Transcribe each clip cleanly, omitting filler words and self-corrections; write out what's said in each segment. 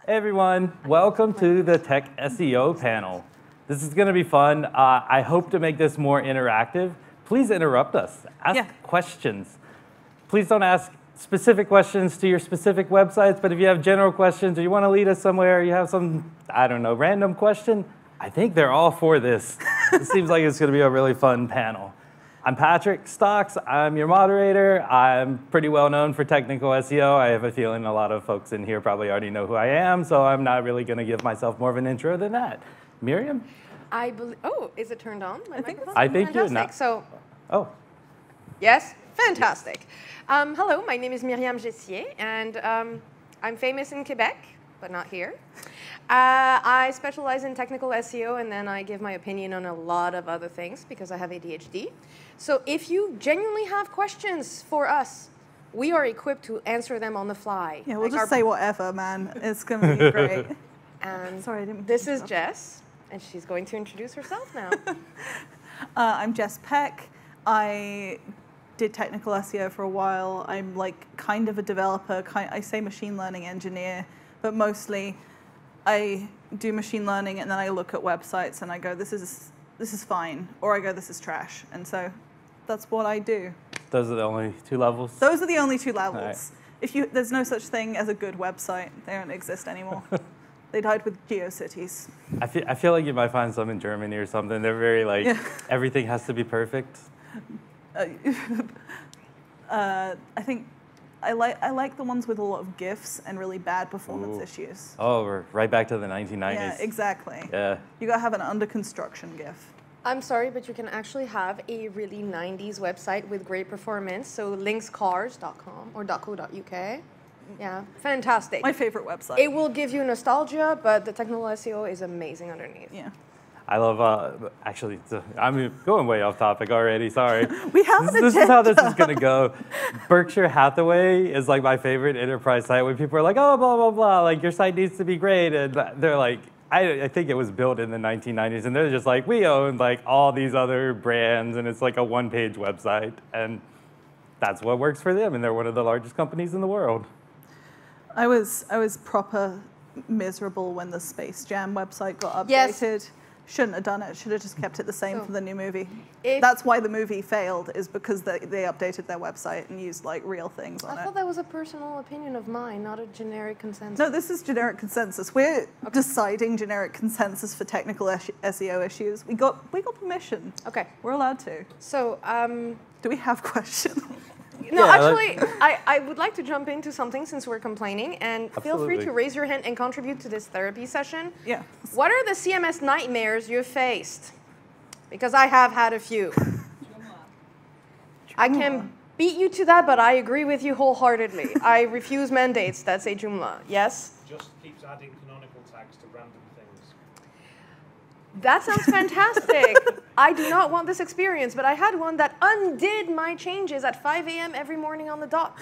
Hey everyone, welcome to the Tech SEO panel. This is going to be fun. I hope to make this more interactive. Please interrupt us. Ask questions. Please don't ask specific questions to your specific websites, but if you have general questions or you want to lead us somewhere, you have some, I don't know, random question, I think they're all for this. It seems like it's going to be a really fun panel. I'm Patrick Stox. I'm your moderator. I'm pretty well known for technical SEO. I have a feeling a lot of folks in here probably already know who I am, so I'm not really going to give myself more of an intro than that. Myriam? I believe. Oh, is it turned on? I think you're not. So. Oh. Yes. Fantastic. Hello, my name is Myriam Jessier, and I'm famous in Quebec, but not here. I specialize in technical SEO, and then I give my opinion on a lot of other things because I have ADHD. So if you genuinely have questions for us, we are equipped to answer them on the fly. Yeah, we'll just say whatever, man. It's going to be great. And sorry, I didn't. This is Jess, and she's going to introduce herself now. I'm Jess Peck. I did technical SEO for a while. I'm like kind of a developer. I say machine learning engineer, but mostly I do machine learning and then I look at websites and I go, this is fine, or I go, this is trash. And so that's what I do. Those are the only two levels? Those are the only two levels. Right. There's no such thing as a good website. They don't exist anymore. They died with GeoCities. I feel like you might find some in Germany or something. They're very like, everything has to be perfect. I think I like the ones with a lot of GIFs and really bad performance issues. Oh, we're right back to the 1990s. Yeah, exactly. Yeah. You gotta have an under construction GIF. I'm sorry, but you can actually have a really 90s website with great performance. So linkscars.com or .co.uk. Yeah, fantastic. My favorite website. It will give you nostalgia, but the technical SEO is amazing underneath. Yeah. I love, actually, I'm going way off topic already, sorry. We have an This is how this is going to go. Berkshire Hathaway is like my favorite enterprise site when people are like, oh, blah, blah, blah, like your site needs to be great. And they're like, I think it was built in the 1990s, and they're just like, we own like all these other brands, and it's like a one-page website. And that's what works for them, and they're one of the largest companies in the world. I was proper miserable when the Space Jam website got updated. Yes. Shouldn't have done it. Should have just kept it the same for the new movie. If That's why the movie failed, is because they updated their website and used like real things on it. I thought that was a personal opinion of mine, not a generic consensus. No, this is generic consensus. We're deciding generic consensus for technical SEO issues. We got permission. Okay. We're allowed to. So, Do we have questions? no, Yeah, actually, I would like to jump into something since we're complaining, and feel free Absolutely. to raise your hand and contribute to this therapy session. Yeah. What are the CMS nightmares you've faced? Because I have had a few. I can beat you to that, but I agree with you wholeheartedly. I refuse mandates that say Joomla. Yes? Just keeps adding canonical tags to random things. That sounds fantastic. I do not want this experience, but I had one that undid my changes at 5 a.m. every morning on the dot.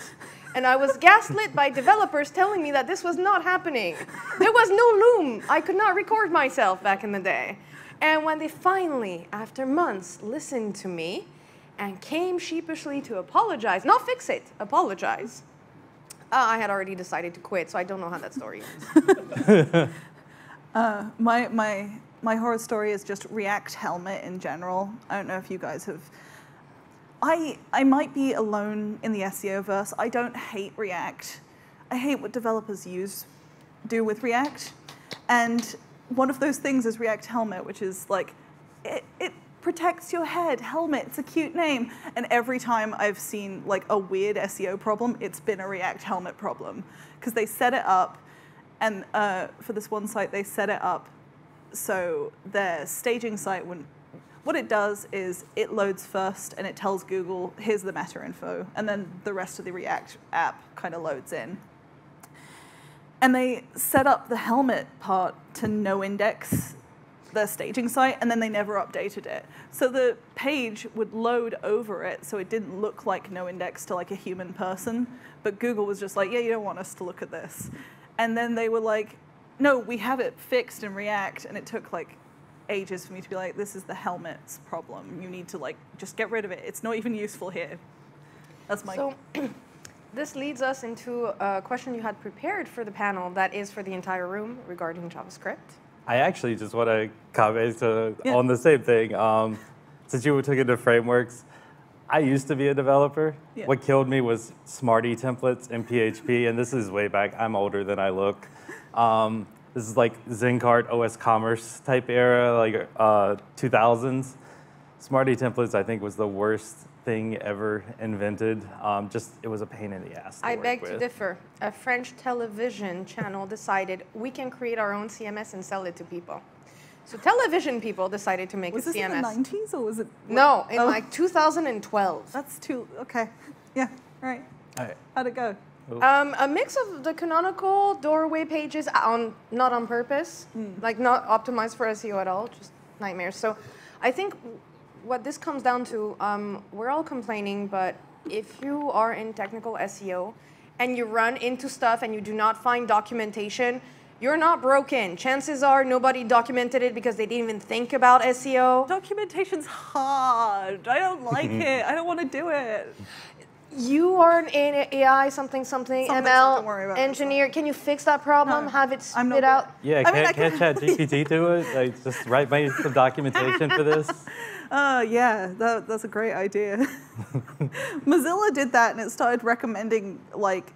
And I was gaslit by developers telling me that this was not happening. There was no Loom. I could not record myself back in the day. And when they finally, after months, listened to me and came sheepishly to apologize, not fix it, apologize, I had already decided to quit, so I don't know how that story ends. My horror story is just React Helmet in general. I don't know if you guys have. I might be alone in the SEO verse. I don't hate React. I hate what developers do with React. And one of those things is React Helmet, which is like, it protects your head. Helmet, it's a cute name. And every time I've seen like a weird SEO problem, it's been a React Helmet problem. Because they set it up, and for this one site, they set it up so their staging site wouldn't. What it does is it loads first and it tells Google, here's the meta info, and then the rest of the React app kind of loads in. And they set up the helmet part to no index their staging site, and then they never updated it. So the page would load over it, so it didn't look like no index to like a human person, but Google was just like, yeah, you don't want us to look at this. And then they were like, no, we have it fixed in React, and it took like ages for me to be like, this is the helmet's problem. You need to like just get rid of it. It's not even useful here. That's my. So, this leads us into a question you had prepared for the panel that is for the entire room regarding JavaScript. I actually just want to comment on the same thing. Since you took into frameworks, I used to be a developer. Yeah. What killed me was Smarty templates in PHP, and this is way back. I'm older than I look. This is like Zencart OS Commerce type era, like 2000s. Smarty templates, I think, was the worst thing ever invented. It was a pain in the ass to I work beg with. to differ. A French television channel decided we can create our own CMS and sell it to people. So television people decided to make a CMS. Was this in the 90s or was it? No, in like 2012. That's okay. Yeah, right. How'd it go? A mix of the canonical doorway pages not on purpose, like not optimized for SEO at all, just nightmares. So I think what this comes down to, we're all complaining, but if you are in technical SEO and you run into stuff and you do not find documentation, you're not broken. Chances are nobody documented it because they didn't even think about SEO. Documentation's hard. I don't like it. I don't want to do it. You are an AI something ML engineer. Can you fix that problem? No, have it spit out? Yeah, can't ChatGPT do it? Like, just write me some documentation for this? Yeah, that's a great idea. Mozilla did that, and it started recommending, like,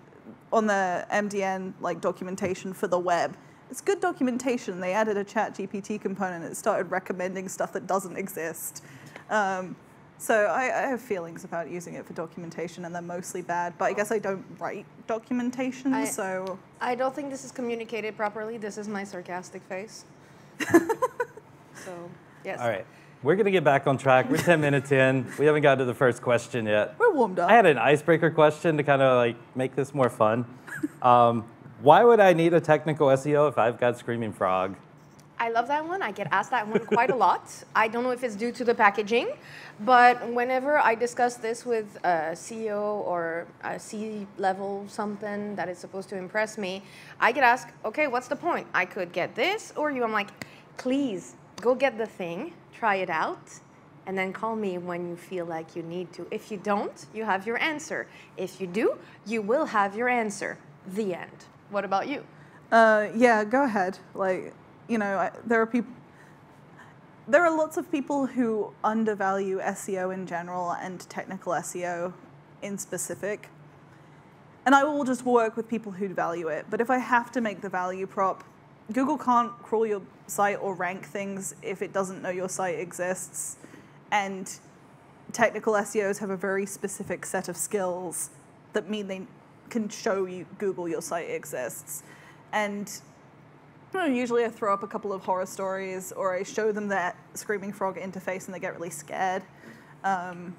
on the MDN, like, documentation for the web. It's good documentation. They added a ChatGPT component. It started recommending stuff that doesn't exist. So I have feelings about using it for documentation, and they're mostly bad. But I guess I don't write documentation, so... I don't think this is communicated properly. This is my sarcastic face. So, yes. All right. We're going to get back on track. We're 10 minutes in. We haven't got to the first question yet. We're warmed up. I had an icebreaker question to kind of like make this more fun. Why would I need a technical SEO if I've got Screaming Frog? I love that one. I get asked that one quite a lot. I don't know if it's due to the packaging, but whenever I discuss this with a CEO or a C-level something that is supposed to impress me, I get asked, okay, what's the point? I could get this or you. I'm like, please, go get the thing, try it out, and then call me when you feel like you need to. If you don't, you have your answer. If you do, you will have your answer. The end. What about you? Yeah, go ahead. Like, you know, there are lots of people who undervalue SEO in general and technical SEO in specific. And I will just work with people who value it. But if I have to make the value prop, Google can't crawl your site or rank things if it doesn't know your site exists. And technical SEOs have a very specific set of skills that mean they can show you Google your site exists. And usually I throw up a couple of horror stories, or I show them that Screaming Frog interface and they get really scared. And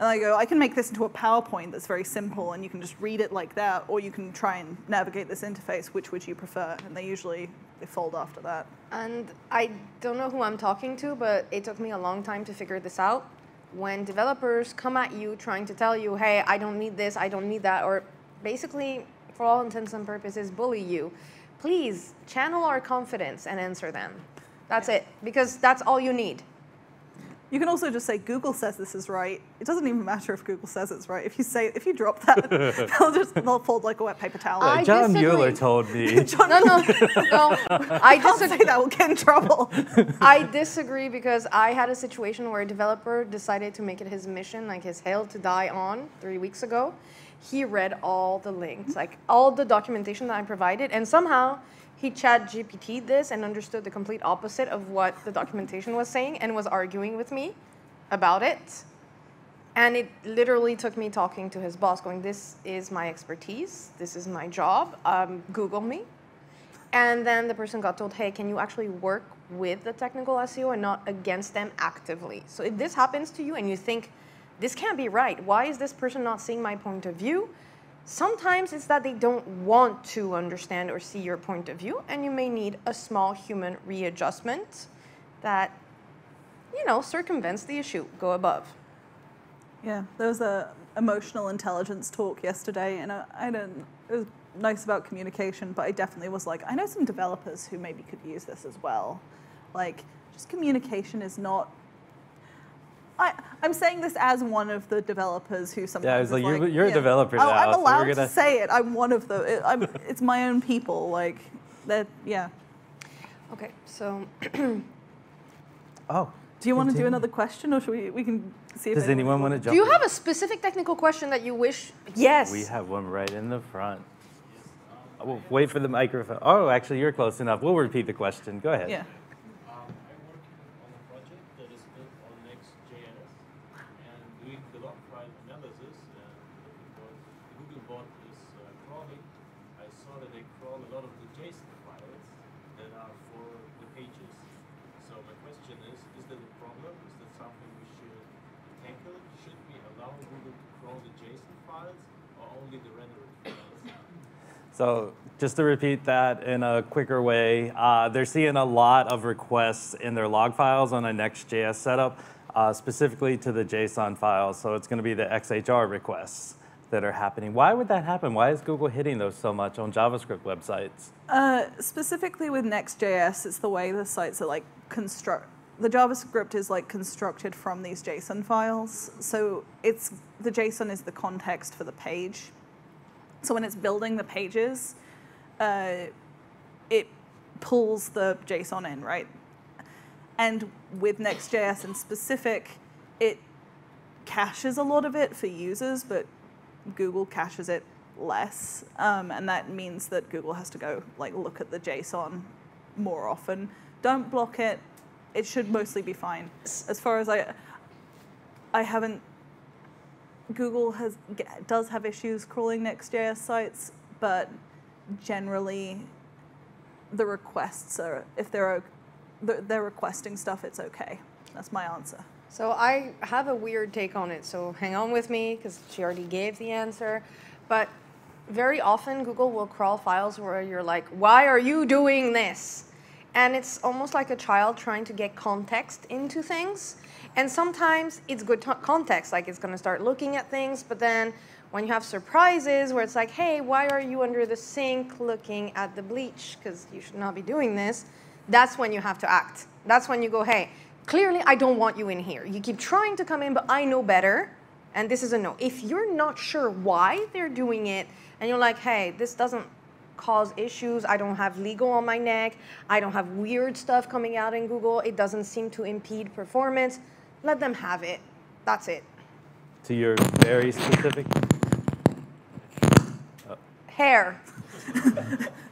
I go, I can make this into a PowerPoint that's very simple and you can just read it like that, or you can try and navigate this interface. Which would you prefer? And they fold after that. And I don't know who I'm talking to, but it took me a long time to figure this out. When developers come at you trying to tell you, hey, I don't need this, I don't need that, or basically, for all intents and purposes, bully you, please channel our confidence and answer them. That's it, because that's all you need. You can also just say, Google says this is right. It doesn't even matter if Google says it's right. If you drop that, they'll fold like a wet paper towel. John Mueller told me. No. I disagree. That will get in trouble. I disagree because I had a situation where a developer decided to make it his mission, like his hill to die on 3 weeks ago. He read all the links, like all the documentation that I provided, and somehow he ChatGPT'd this and understood the complete opposite of what the documentation was saying and was arguing with me about it. And it literally took me talking to his boss going, this is my expertise, this is my job, Google me. And then the person got told, hey, can you actually work with the technical SEO and not against them actively? So if this happens to you and you think, this can't be right, why is this person not seeing my point of view? Sometimes it's that they don't want to understand or see your point of view, and you may need a small human readjustment that, circumvents the issue. Go above. Yeah, there was a emotional intelligence talk yesterday, and it was nice about communication, but I definitely was like, I know some developers who maybe could use this as well. Like, just communication is not... I'm saying this as one of the developers who sometimes. Yeah, I was like, is you're a developer now. I'm so allowed we're gonna... to say it. I'm one of the. It's my own people. Like, that. Yeah. Okay, so. Oh. Do you want to do another question, or should we can see if Does anyone want to jump Do you in? have a specific technical question that you wish? Yes. We have one right in the front. We'll wait for the microphone. Oh, actually, you're close enough. We'll repeat the question. Go ahead. Yeah. I'm working on a project that is built on Next.js and doing the log file analysis. And Google bought this crawling. I saw that they crawl a lot of the JSON files that are for the pages. So my question is that a problem? Is that something we should tackle? Should we allow Google to crawl the JSON files or only the rendered files? So just to repeat that in a quicker way, they're seeing a lot of requests in their log files on a Next.js setup, specifically to the JSON files. So it's going to be the XHR requests that are happening. Why would that happen? Why is Google hitting those so much on JavaScript websites? Specifically with Next.js, it's the way the sites are like the JavaScript is like constructed from these JSON files. So the JSON is the context for the page. So when it's building the pages, it pulls the JSON in, right? And with Next.js in specific, it caches a lot of it for users, but Google caches it less. And that means that Google has to go like look at the JSON more often. Don't block it. It should mostly be fine. As far as I haven't. Google does have issues crawling Next.js sites, but generally the requests are, if they're requesting stuff, it's okay. That's my answer. So I have a weird take on it, so hang on with me, because she already gave the answer. But very often Google will crawl files where you're like, why are you doing this? And it's almost like a child trying to get context into things. And sometimes it's good context, like it's going to start looking at things, but then when you have surprises where it's like, hey, why are you under the sink looking at the bleach? Because you should not be doing this. That's when you have to act. That's when you go, hey, clearly I don't want you in here. You keep trying to come in, but I know better, and this is a no. If you're not sure why they're doing it, and you're like, hey, this doesn't cause issues, I don't have legal on my neck, I don't have weird stuff coming out in Google, it doesn't seem to impede performance, let them have it. That's it. To your very specific... Hair.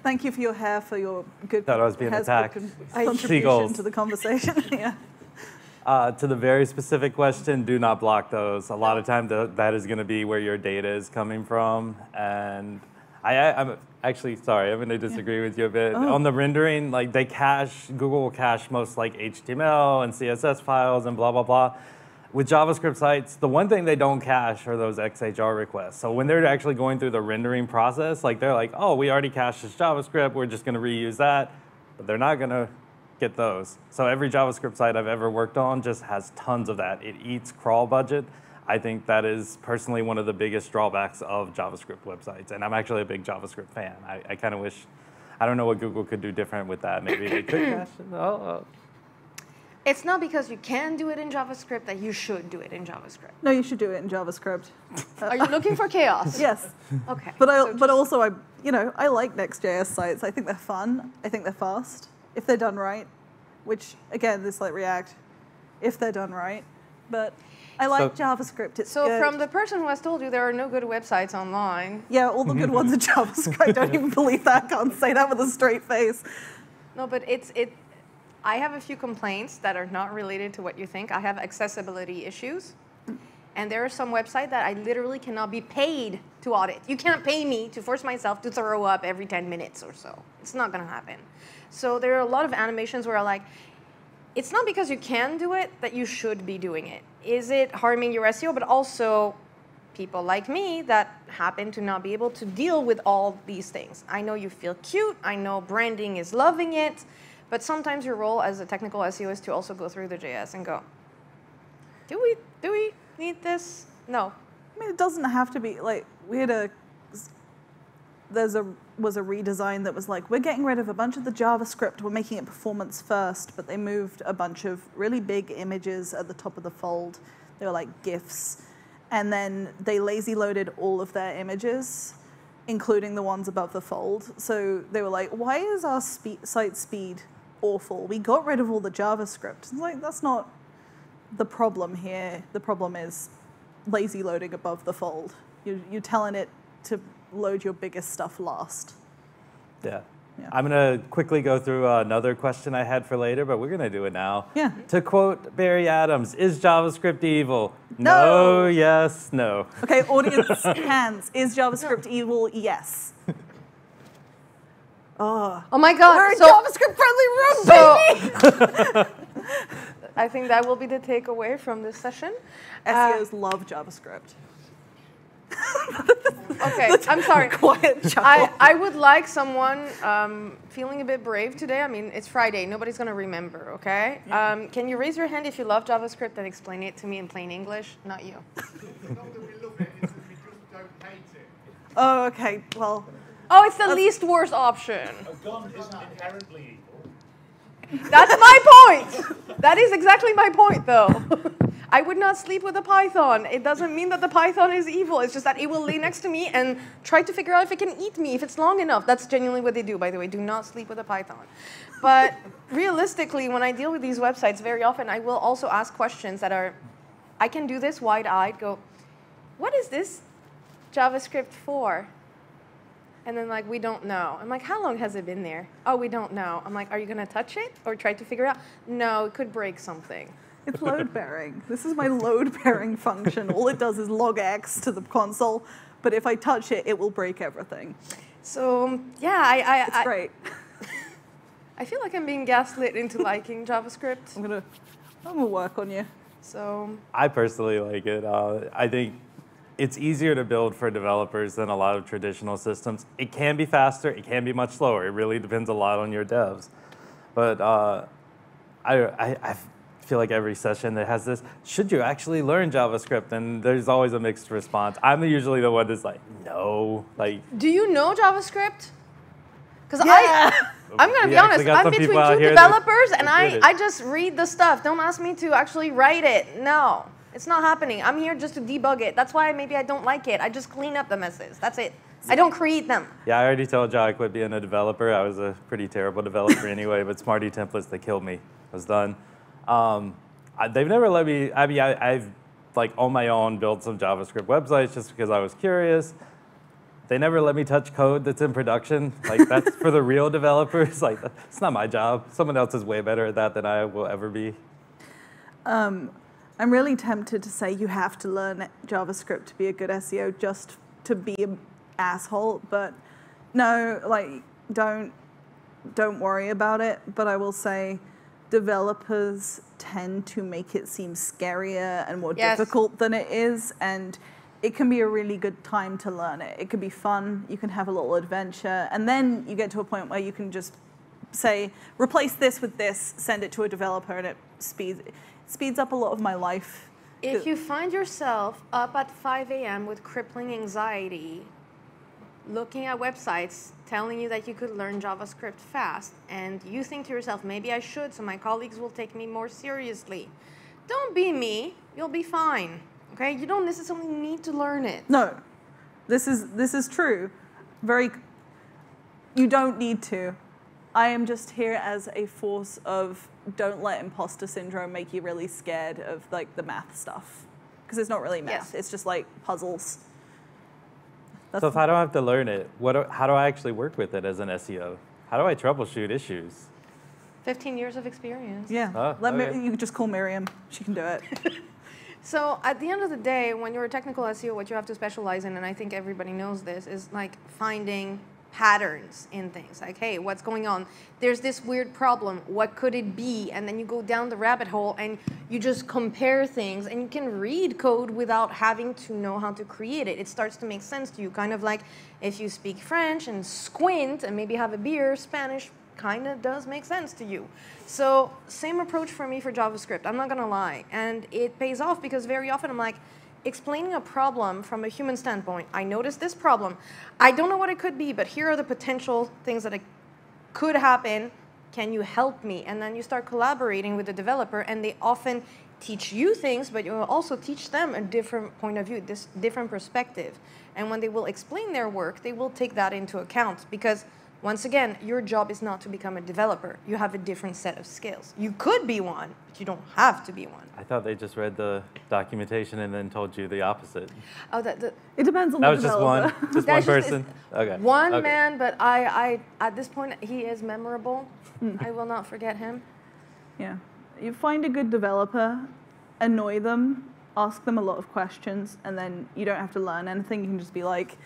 Thank you for your hair, for your good Thought I was being attacked. Contribution Seagulls. to the conversation. Yeah. To the very specific question, do not block those. A lot of times that is going to be where your data is coming from. And I'm actually, sorry, I'm going to disagree with you a bit. On the rendering, like Google will cache most like HTML and CSS files and blah, blah, blah. With JavaScript sites, the one thing they don't cache are those XHR requests. So when they're actually going through the rendering process, like they're like, oh, we already cached this JavaScript, we're just going to reuse that. But they're not going to get those. So every JavaScript site I've ever worked on just has tons of that. It eats crawl budget. I think that is personally one of the biggest drawbacks of JavaScript websites. And I'm actually a big JavaScript fan. I kind of wish, I don't know what Google could do different with that. Maybe they could cache it. It's not because you can do it in JavaScript that you should do it in JavaScript. No, you should do it in JavaScript. Are you looking for chaos? Yes. Okay. But also I like Next.js sites. I think they're fun. I think they're fast if they're done right. Which again, this like React, if they're done right. But I like JavaScript. It's so good. From the person who has told you there are no good websites online. Yeah, all the good ones are JavaScript. I don't even believe that. I can't say that with a straight face. No, but I have a few complaints that are not related to what you think. I have accessibility issues. And there are some websites that I literally cannot be paid to audit. You can't pay me to force myself to throw up every 10 minutes or so. It's not going to happen. So there are a lot of animations where I'm like, it's not because you can do it that you should be doing it. Is it harming your SEO? But also people like me that happen to not be able to deal with all these things. I know you feel cute. I know branding is loving it. But sometimes your role as a technical SEO is to also go through the JS and go, do we need this? No. I mean, it doesn't have to be like was a redesign that was like, we're getting rid of a bunch of the JavaScript, we're making it performance first, but they moved a bunch of really big images at the top of the fold They were like GIFs. And then they lazy loaded all of their images, including the ones above the fold. So they were like, why is our site speed awful? We got rid of all the JavaScript. It's like, that's not the problem here. The problem is lazy loading above the fold. You're telling it to load your biggest stuff last. Yeah. I'm going to quickly go through another question I had for later, but we're going to do it now. Yeah. To quote Barry Adams, is JavaScript evil? No. Yes, no. Okay, audience hands. Is JavaScript evil? Yes. Oh my God. We're a JavaScript-friendly room, baby! I think that will be the takeaway from this session. SEOs love JavaScript. Okay, I'm sorry. Quiet chuckle. I would like someone feeling a bit brave today. I mean, it's Friday. Nobody's going to remember, okay? Yeah. Can you raise your hand if you love JavaScript and explain it to me in plain English? Not you. It's not that we love it, it's that we just don't hate it. Oh, okay. Well. Oh, it's the least worst option. A gun isn't inherently evil. That's my point. That is exactly my point, though. I would not sleep with a python. It doesn't mean that the python is evil. It's just that it will lay next to me and try to figure out if it can eat me if it's long enough. That's genuinely what they do, by the way. Do not sleep with a python. But realistically, when I deal with these websites, very often I will also ask questions that are, I can do this wide-eyed, go, what is this JavaScript for? And then like, we don't know. I'm like, how long has it been there? Oh, we don't know. I'm like, are you going to touch it or try to figure out? No, it could break something. It's load bearing. This is my load bearing function. All it does is log X to the console, but if I touch it, it will break everything. So yeah, it's great. I feel like I'm being gaslit into liking JavaScript. I'm gonna work on you. So I personally like it. I think it's easier to build for developers than a lot of traditional systems. It can be faster. It can be much slower. It really depends a lot on your devs. But I feel like every session that has this, should you actually learn JavaScript? And there's always a mixed response. I'm usually the one that's like, no. Like, do you know JavaScript? Because yeah. I'm going to be honest, I'm between two developers and I just read the stuff. Don't ask me to actually write it. No, it's not happening. I'm here just to debug it. That's why maybe I don't like it. I just clean up the messes. That's it. I don't create them. Yeah, I already told you I quit being a developer. I was a pretty terrible developer anyway, but Smarty templates, they killed me. I was done. They've never let me, I've like on my own built some JavaScript websites just because I was curious. They never let me touch code that's in production. Like that's for the real developers. Like it's not my job. Someone else is way better at that than I will ever be. I'm really tempted to say you have to learn JavaScript to be a good SEO just to be an asshole, but no, like don't worry about it. But I will say, developers tend to make it seem scarier and more difficult than it is, and it can be a really good time to learn it. It can be fun, you can have a little adventure, and then you get to a point where you can just say, replace this with this, send it to a developer, and it speeds up a lot of my life. If you find yourself up at 5 a.m. with crippling anxiety, looking at websites telling you that you could learn JavaScript fast, and you think to yourself, maybe I should so my colleagues will take me more seriously. Don't be me, you'll be fine, okay? You don't necessarily need to learn it. No, this is true. You don't need to. I am just here as a force of don't let imposter syndrome make you really scared of like the math stuff. Because it's not really math, it's just like puzzles. So if I don't have to learn it, how do I actually work with it as an SEO? How do I troubleshoot issues? 15 years of experience. Yeah, you can just call Myriam. She can do it. So at the end of the day, when you're a technical SEO, what you have to specialize in, and I think everybody knows this, is like finding patterns in things. Like, hey, what's going on? There's this weird problem. What could it be? And then you go down the rabbit hole and you just compare things, and you can read code without having to know how to create it. It starts to make sense to you. Kind of like if you speak French and squint and maybe have a beer, Spanish kind of does make sense to you. So same approach for me for JavaScript. I'm not going to lie. And it pays off because very often I'm like, explaining a problem from a human standpoint. I noticed this problem. I don't know what it could be, but here are the potential things that could happen. Can you help me? And then you start collaborating with the developer, and they often teach you things, but you will also teach them a different point of view, this different perspective. And when they will explain their work, they will take that into account because, once again, your job is not to become a developer. You have a different set of skills. You could be one, but you don't have to be one. I thought they just read the documentation and then told you the opposite. Oh, It depends on That the was just developer. one, just one person? Okay. One Okay. man, but I at this point, he is memorable. I will not forget him. Yeah. You find a good developer, annoy them, ask them a lot of questions, and then you don't have to learn anything. You can just be like,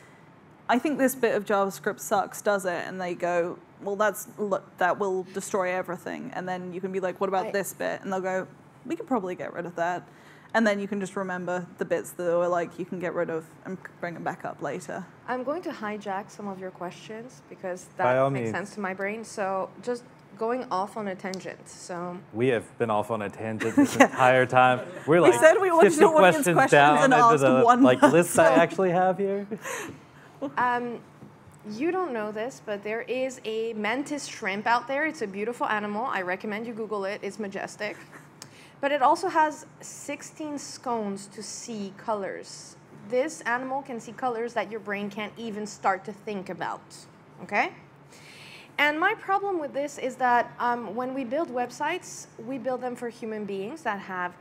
I think this bit of JavaScript sucks, does it? And they go, well, that will destroy everything. And then you can be like, what about this bit? And they'll go, we could probably get rid of that. And then you can just remember the bits that are like you can get rid of and bring them back up later. I'm going to hijack some of your questions because By all that makes means. sense to my brain. So just going off on a tangent. So We have been off on a tangent this entire time. We're like said we wanted 50 to audience questions questions down and into asked the one list I actually have here. you don't know this, but there is a mantis shrimp out there. It's a beautiful animal. I recommend you Google it. It's majestic. But it also has 16 scones to see colors. This animal can see colors that your brain can't even start to think about, okay? And my problem with this is that when we build websites, we build them for human beings that have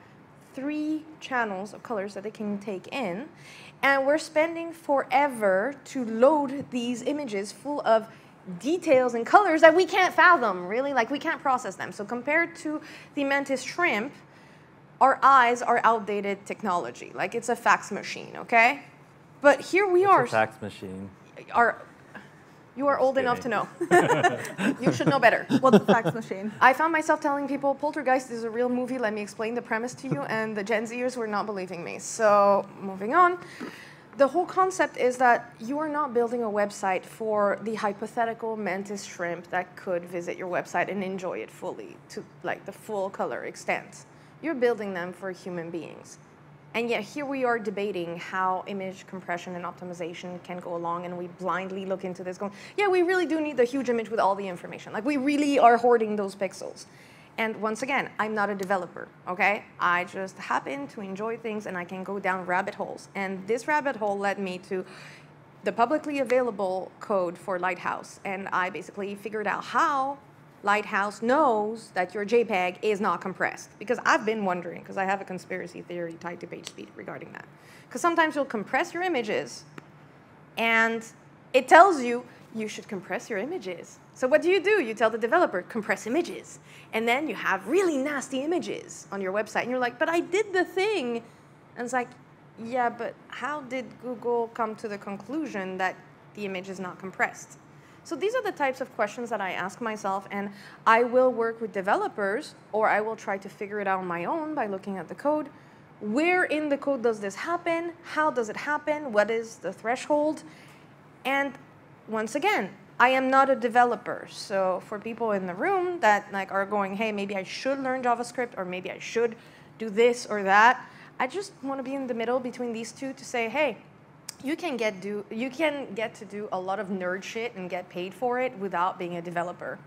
3 channels of colors that they can take in. And we're spending forever to load these images full of details and colors that we can't fathom, really. Like, we can't process them. So compared to the mantis shrimp, our eyes are outdated technology. Like, it's a fax machine, okay? But here we are. It's a fax machine. You are old enough to know. You should know better. What's the fax machine? I found myself telling people, Poltergeist is a real movie, let me explain the premise to you, and the Gen Zers were not believing me. So, moving on. The whole concept is that you are not building a website for the hypothetical mantis shrimp that could visit your website and enjoy it fully, to like the full color extent. You're building them for human beings. And yet here we are debating how image compression and optimization can go along, and we blindly look into this going, yeah, we really do need the huge image with all the information. Like, we really are hoarding those pixels. And once again, I'm not a developer, okay? I just happen to enjoy things, and I can go down rabbit holes. And this rabbit hole led me to the publicly available code for Lighthouse. And I basically figured out how Lighthouse knows that your JPEG is not compressed. Because I've been wondering, because I have a conspiracy theory tied to page speed regarding that. Because sometimes you'll compress your images, and it tells you you should compress your images. So what do? You tell the developer, compress images. And then you have really nasty images on your website. And you're like, but I did the thing. And it's like, yeah, but how did Google come to the conclusion that the image is not compressed? So these are the types of questions that I ask myself, and I will work with developers, or I will try to figure it out on my own by looking at the code. Where in the code does this happen? How does it happen? What is the threshold? And once again, I am not a developer. So for people in the room that like are going, hey, maybe I should learn JavaScript, or maybe I should do this or that, I just want to be in the middle between these two to say, hey, you can get to do a lot of nerd shit and get paid for it without being a developer.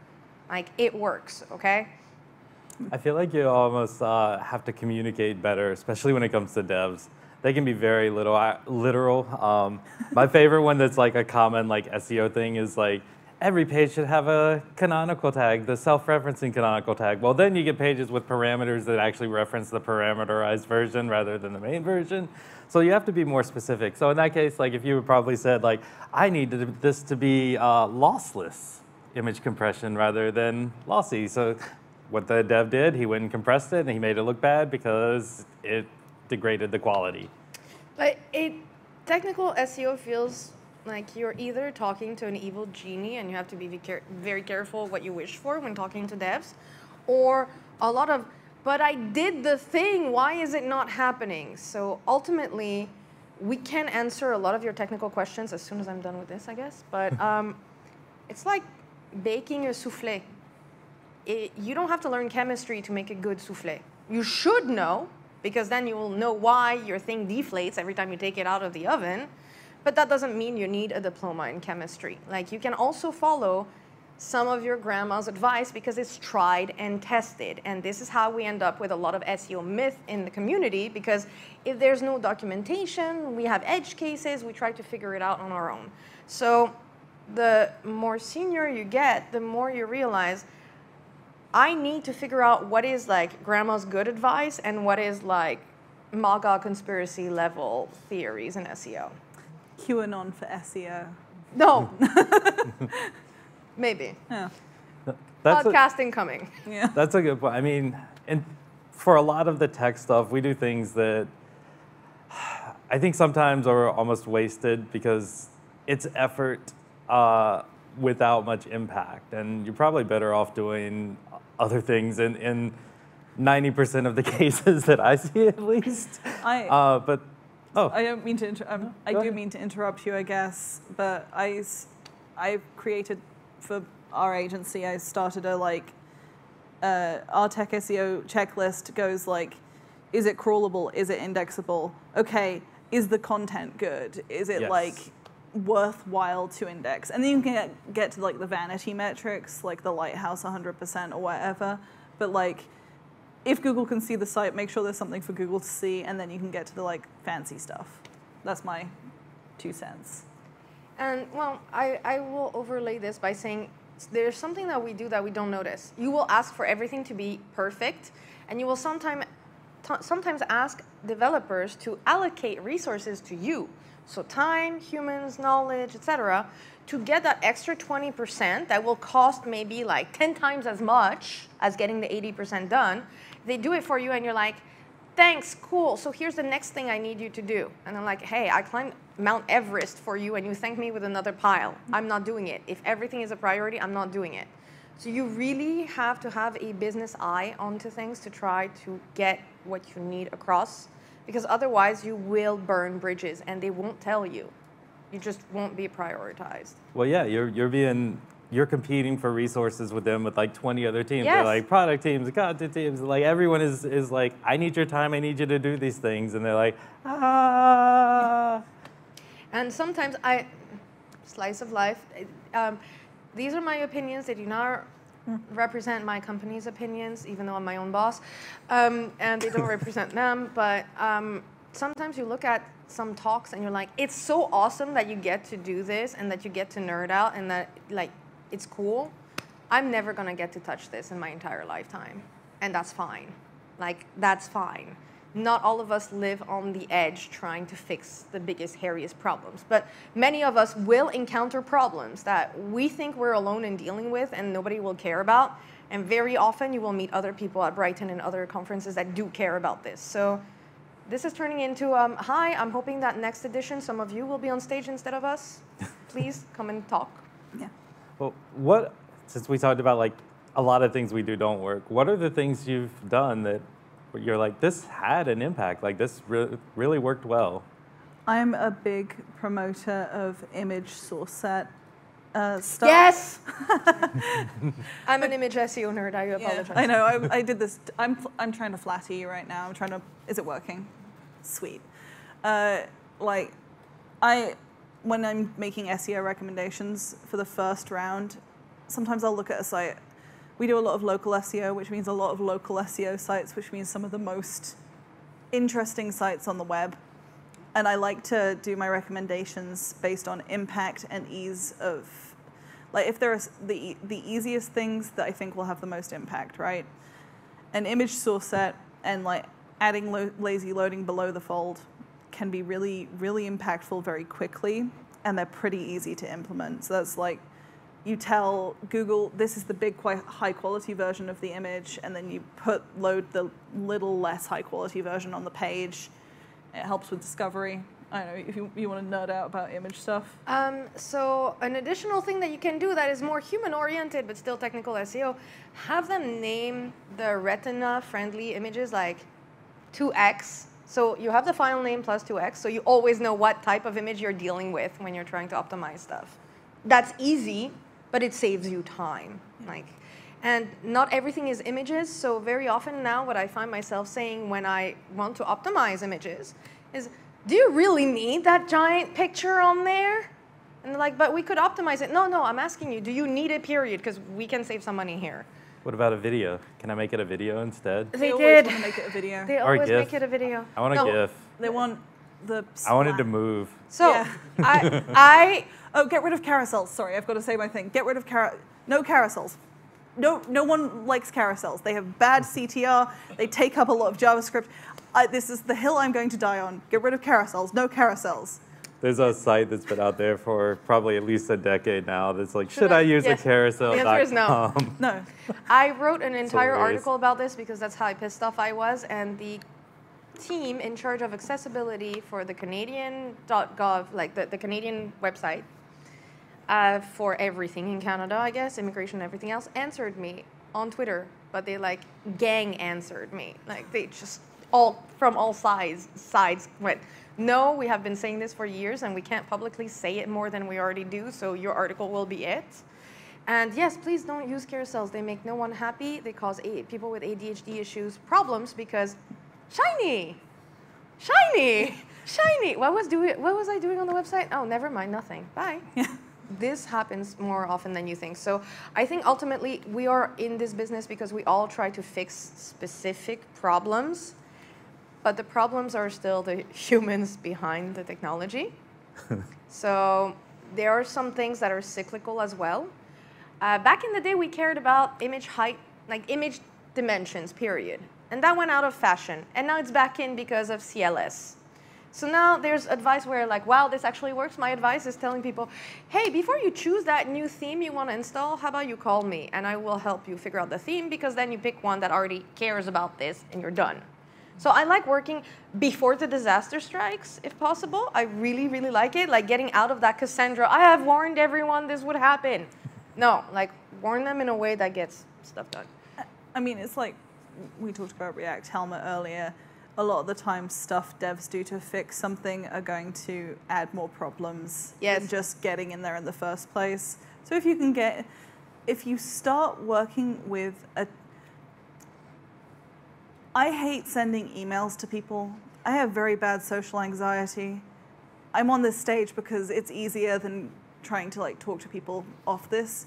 Like, it works, okay? I feel like you almost have to communicate better, especially when it comes to devs. They can be very literal. My favorite one that's like a common like SEO thing is like, every page should have a canonical tag, the self-referencing canonical tag. Well, then you get pages with parameters that actually reference the parameterized version rather than the main version. So you have to be more specific. So in that case, like if you would probably said like, I need this to be lossless image compression rather than lossy. So what the dev did, he went and compressed it, and he made it look bad because it degraded the quality. But technical SEO feels like you're either talking to an evil genie, and you have to be very careful what you wish for when talking to devs, or a lot of, but I did the thing, why is it not happening? So ultimately, we can answer a lot of your technical questions as soon as I'm done with this, I guess. But it's like baking a souffle. You don't have to learn chemistry to make a good souffle. You should know, because then you will know why your thing deflates every time you take it out of the oven. But that doesn't mean you need a diploma in chemistry. Like, you can also follow some of your grandma's advice because it's tried and tested. And this is how we end up with a lot of SEO myth in the community, because if there's no documentation, we have edge cases, we try to figure it out on our own. So the more senior you get, the more you realize, I need to figure out what is like grandma's good advice and what is like MAGA conspiracy level theories in SEO. QAnon for SEO. No. Maybe. Yeah. Podcasting coming. Yeah. That's a good point. I mean, and for a lot of the tech stuff, we do things that I think sometimes are almost wasted because it's effort without much impact. And you're probably better off doing other things in 90% of the cases that I see, at least. I don't mean to. I do mean to interrupt you, I guess. But I've created for our agency. I started a our tech SEO checklist goes like, is it crawlable? Is it indexable? Okay, is the content good? Is it like worthwhile to index? And then you can get to like the vanity metrics, like the lighthouse 100% or whatever. But like, if Google can see the site, make sure there's something for Google to see, and then you can get to the like fancy stuff. That's my 2 cents. And well, I will overlay this by saying there's something that we do that we don't notice. You will ask for everything to be perfect, and you will sometimes ask developers to allocate resources to you. So time, humans, knowledge, etc., to get that extra 20% that will cost maybe like 10 times as much as getting the 80% done. They do it for you, and you're like, thanks, cool. So here's the next thing I need you to do. And I'm like, hey, I climbed Mount Everest for you, and you thank me with another pile. I'm not doing it. If everything is a priority, I'm not doing it. So you really have to have a business eye onto things to try to get what you need across, because otherwise you will burn bridges, and they won't tell you. You just won't be prioritized. Well, yeah, you're competing for resources with them with like 20 other teams. Yes. They're like product teams, content teams. Like everyone is like, I need your time. I need you to do these things, and they're like, ah. And sometimes slice of life. These are my opinions. They do not represent my company's opinions, even though I'm my own boss, and they don't represent them. But sometimes you look at some talks and you're like, it's so awesome that you get to do this and that you get to nerd out and that like it's cool. I'm never gonna get to touch this in my entire lifetime, and that's fine. Like, that's fine. Not all of us live on the edge trying to fix the biggest, hairiest problems, but many of us will encounter problems that we think we're alone in dealing with and nobody will care about. And very often you will meet other people at Brighton and other conferences that do care about this. So this is turning into, hi, I'm hoping that next edition some of you will be on stage instead of us. Please come and talk. Yeah. Well, since we talked about like a lot of things we do don't work, what are the things you've done that you're like, this had an impact, like this really worked well? I'm a big promoter of image source set stuff. Yes! I'm an image SEO nerd, I apologize. Yeah, I know, I did this. I'm trying to flatter you right now. I'm trying to, is it working? Sweet. When I'm making SEO recommendations for the first round, sometimes I'll look at a site. We do a lot of local SEO, which means a lot of local SEO sites, which means some of the most interesting sites on the web. And I like to do my recommendations based on impact and ease of, like if there are the easiest things that I think will have the most impact, right? An image source set and like adding lazy loading below the fold can be really, really impactful very quickly, and they're pretty easy to implement. So that's like, you tell Google, this is the big high quality version of the image, and then you load the little less high quality version on the page. It helps with discovery. I don't know, if you want to nerd out about image stuff. So an additional thing that you can do that is more human-oriented but still technical SEO, have them name the retina-friendly images like 2x. So you have the file name plus 2x, so you always know what type of image you're dealing with when you're trying to optimize stuff. That's easy, but it saves you time. And not everything is images, so very often now what I find myself saying when I want to optimize images is, do you really need that giant picture on there? And they're like, but we could optimize it. No, I'm asking you, do you need it, period? Because we can save some money here. What about a video? Can I make it a video instead? They always want to make it a video. They Or a always GIF. make it a video. I want a GIF. They want the I wanted to move. So yeah. Oh, get rid of carousels. Sorry, I've got to say my thing. Get rid of no carousels. No one likes carousels. They have bad CTR. They take up a lot of JavaScript. This is the hill I'm going to die on. Get rid of carousels. No carousels. There's a site that's been out there for probably at least a decade now that's like, should I use a carousel? The answer is no. No. I wrote an entire hilarious. article about this because that's how pissed off I was, and the team in charge of accessibility for the Canadian.gov, like the Canadian website, for everything in Canada, I guess, immigration and everything else, answered me on Twitter, but they like gang answered me. Like they just from all sides went, no, we have been saying this for years and we can't publicly say it more than we already do, so your article will be it. And yes, please don't use carousels. They make no one happy. They cause people with ADHD issues problems because shiny. What was I doing on the website? Oh, never mind, nothing. Bye. Yeah. This happens more often than you think. So I think ultimately we are in this business because we all try to fix specific problems, but the problems are still the humans behind the technology. So there are some things that are cyclical as well. Back in the day, we cared about image height, like image dimensions, period. And that went out of fashion. And now it's back in because of CLS. So now there's advice where like, wow, this actually works. My advice is telling people, hey, before you choose that new theme you want to install, how about you call me and I will help you figure out the theme, because then you pick one that already cares about this and you're done. So I like working before the disaster strikes, if possible. I really, really like it. Like getting out of that Cassandra, I have warned everyone this would happen. No, like warn them in a way that gets stuff done. I mean, it's like we talked about React Helmet earlier. A lot of the time, stuff devs do to fix something are going to add more problems than just getting in there in the first place. So if you start working with I hate sending emails to people. I have very bad social anxiety. I'm on this stage because it's easier than trying to like talk to people off this.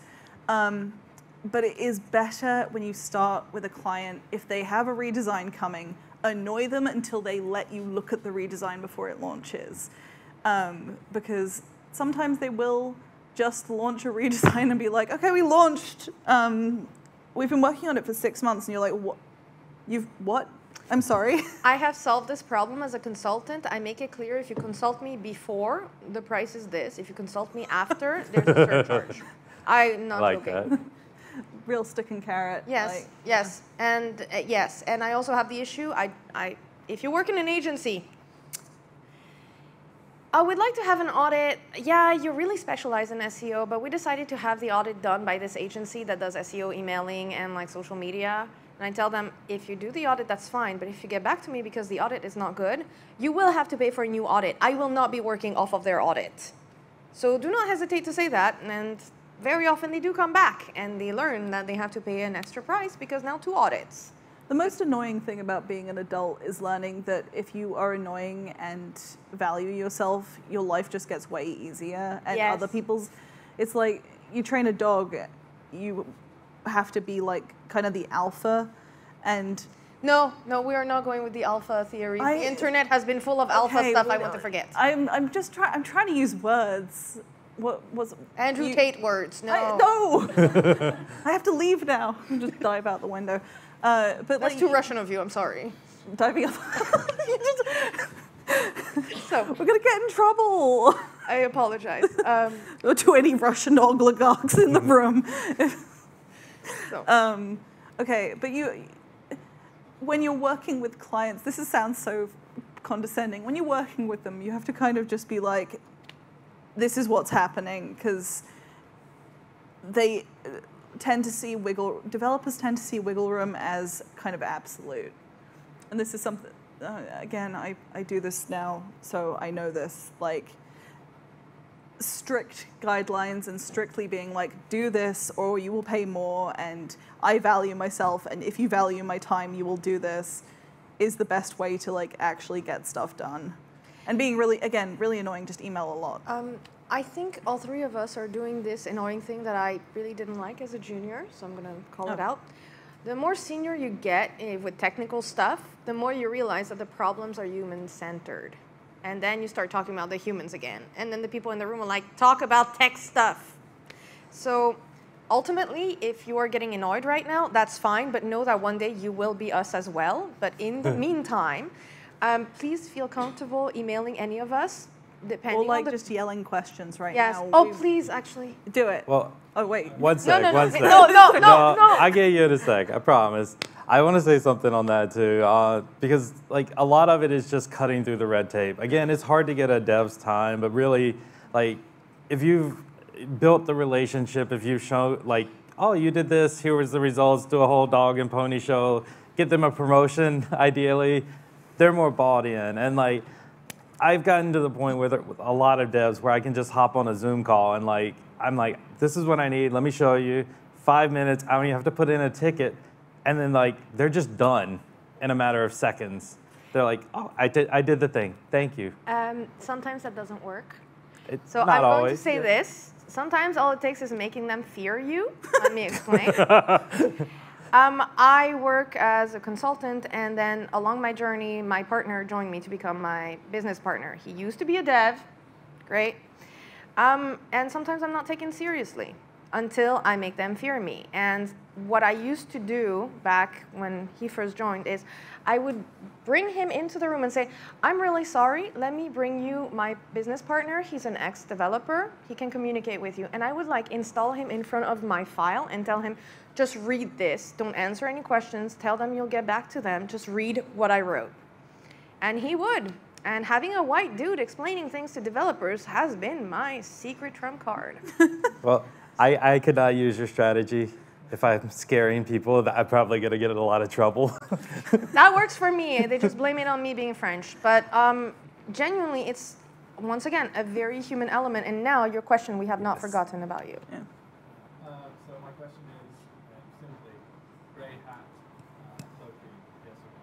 But it is better when you start with a client, if they have a redesign coming, annoy them until they let you look at the redesign before it launches. Because sometimes they will just launch a redesign and be like, okay, we launched. We've been working on it for 6 months. And you're like, what? What? I'm sorry. I have solved this problem as a consultant. I make it clear, if you consult me before, the price is this. If you consult me after, there's a surcharge. I'm not like joking. That. Real stick and carrot. Yes, yes. And yes, and I also have the issue, if you work in an agency, I would like to have an audit. Yeah, you really specialize in SEO, but we decided to have the audit done by this agency that does SEO emailing and like social media. And I tell them, if you do the audit, that's fine. But if you get back to me because the audit is not good, you will have to pay for a new audit. I will not be working off of their audit. So do not hesitate to say that. And very often they do come back and they learn that they have to pay an extra price because now 2 audits. The most annoying thing about being an adult is learning that if you are annoying and value yourself, your life just gets way easier. And other people's, it's like you train a dog, you have to be like kind of the alpha, and no, we are not going with the alpha theory. The internet has been full of alpha stuff. I want to forget. I'm trying to use words. What was Andrew Tate words? No, no. I have to leave now. Just dive out the window. But that's like, too Russian of you. I'm sorry. Diving up. So we're gonna get in trouble. I apologize. To any Russian oligarchs in the room. So. Okay, but when you're working with clients, this sounds so condescending. When you're working with them, you have to kind of just be like, this is what's happening, because they developers tend to see wiggle room as kind of absolute. And this is something, again, I do this now, so I know this, like, strict guidelines and strictly being like, do this or you will pay more, and I value myself, and if you value my time, you will do this, is the best way to like actually get stuff done. And being really, again, really annoying, just email a lot. I think all three of us are doing this annoying thing that I really didn't like as a junior, so I'm going to call it out. The more senior you get with technical stuff, the more you realize that the problems are human-centered. And then you start talking about the humans again. And then the people in the room are like, talk about tech stuff. So ultimately, if you are getting annoyed right now, that's fine, but know that one day you will be us as well. But in the meantime, please feel comfortable emailing any of us. Or like just yelling questions right yes. now. Oh, please, actually. Do it. Well, oh, wait. One sec, one sec. No. I get you in a sec, I promise. I want to say something on that too, because like a lot of it is just cutting through the red tape. Again, it's hard to get a dev's time, but really, like, if you've built the relationship, if you've shown, like, oh, you did this, here was the results, do a whole dog and pony show, get them a promotion, ideally, they're more bought in. And like, I've gotten to the point with a lot of devs where I can just hop on a Zoom call and like, I'm like, this is what I need, let me show you, 5 minutes, I don't even have to put in a ticket. And then like, they're just done in a matter of seconds. They're like, oh, I did the thing, thank you. Sometimes that doesn't work. It's so not I'm going always. to say this. Sometimes all it takes is making them fear you. Let me explain. I work as a consultant, and then along my journey, my partner joined me to become my business partner. He used to be a dev, great. And sometimes I'm not taken seriously until I make them fear me. And what I used to do back when he first joined is I would bring him into the room and say, I'm really sorry, let me bring you my business partner. He's an ex-developer, he can communicate with you. And I would like install him in front of my file and tell him, just read this, don't answer any questions, tell them you'll get back to them, just read what I wrote. And he would. And having a white dude explaining things to developers has been my secret trump card. Well, I could not use your strategy. If I'm scaring people, I'm probably going to get in a lot of trouble. That works for me. They just blame it on me being French. But genuinely, it's, once again, a very human element. And now your question, we have not forgotten about you. Yeah. So my question is simply, grey hat, cloaking, yes or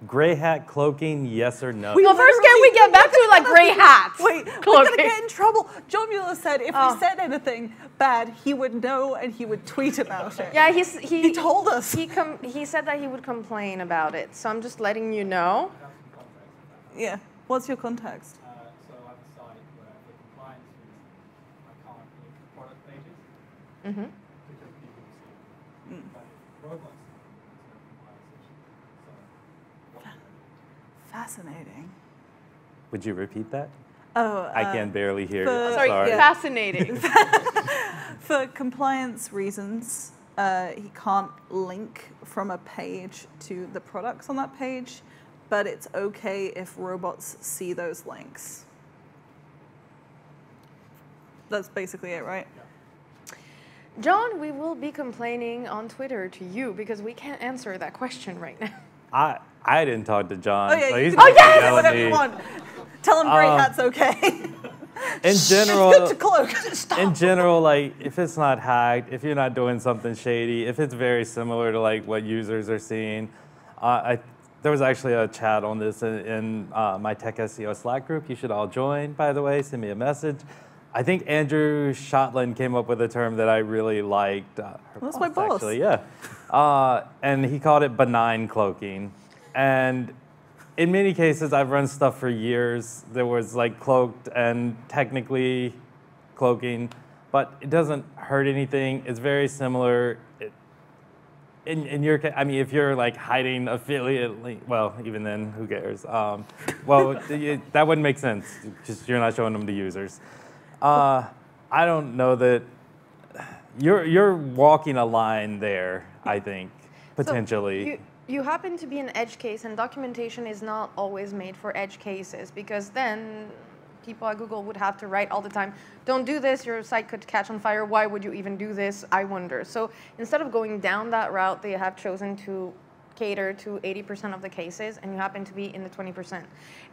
no? Gray hat cloaking, yes or no? Well, first can we get back to like gray hats? Wait, we're going to get in trouble. John Mueller said if we said anything bad, he would know and he would tweet about it. Yeah, he told us. He said that he would complain about it. So I'm just letting you know. Yeah. What's your context? So I have a site where for compliance reasons, I can't link product pages because people see it. But if robots see it, there's no compliance issue. So Fascinating. Would you repeat that? Oh, I can barely hear you. I'm Sorry, sorry. fascinating. For compliance reasons, he can't link from a page to the products on that page, but it's okay if robots see those links. That's basically it, right? John, we will be complaining on Twitter to you because we can't answer that question right now. I didn't talk to John. Oh, yeah, so you he's can gonna say yell at whatever me. you want. Tell him gray hat's okay. In general, It's good to cloak. Stop. in general, like if it's not hacked, if you're not doing something shady, if it's very similar to like what users are seeing, there was actually a chat on this in my Tech SEO Slack group. You should all join, by the way. Send me a message. I think Andrew Shotland came up with a term that I really liked. That's my boss. Actually, yeah. And he called it benign cloaking. And in many cases, I've run stuff for years. There was like cloaked and technically cloaking, but it doesn't hurt anything. It's very similar. In your case, I mean, if you're like hiding affiliate link, well, even then, who cares? Well, that wouldn't make sense. Just you're not showing them to users. I don't know that you're walking a line there. I think potentially. So you happen to be an edge case, and documentation is not always made for edge cases because then people at Google would have to write all the time, don't do this, your site could catch on fire, why would you even do this, I wonder. So instead of going down that route, they have chosen to cater to 80% of the cases, and you happen to be in the 20%.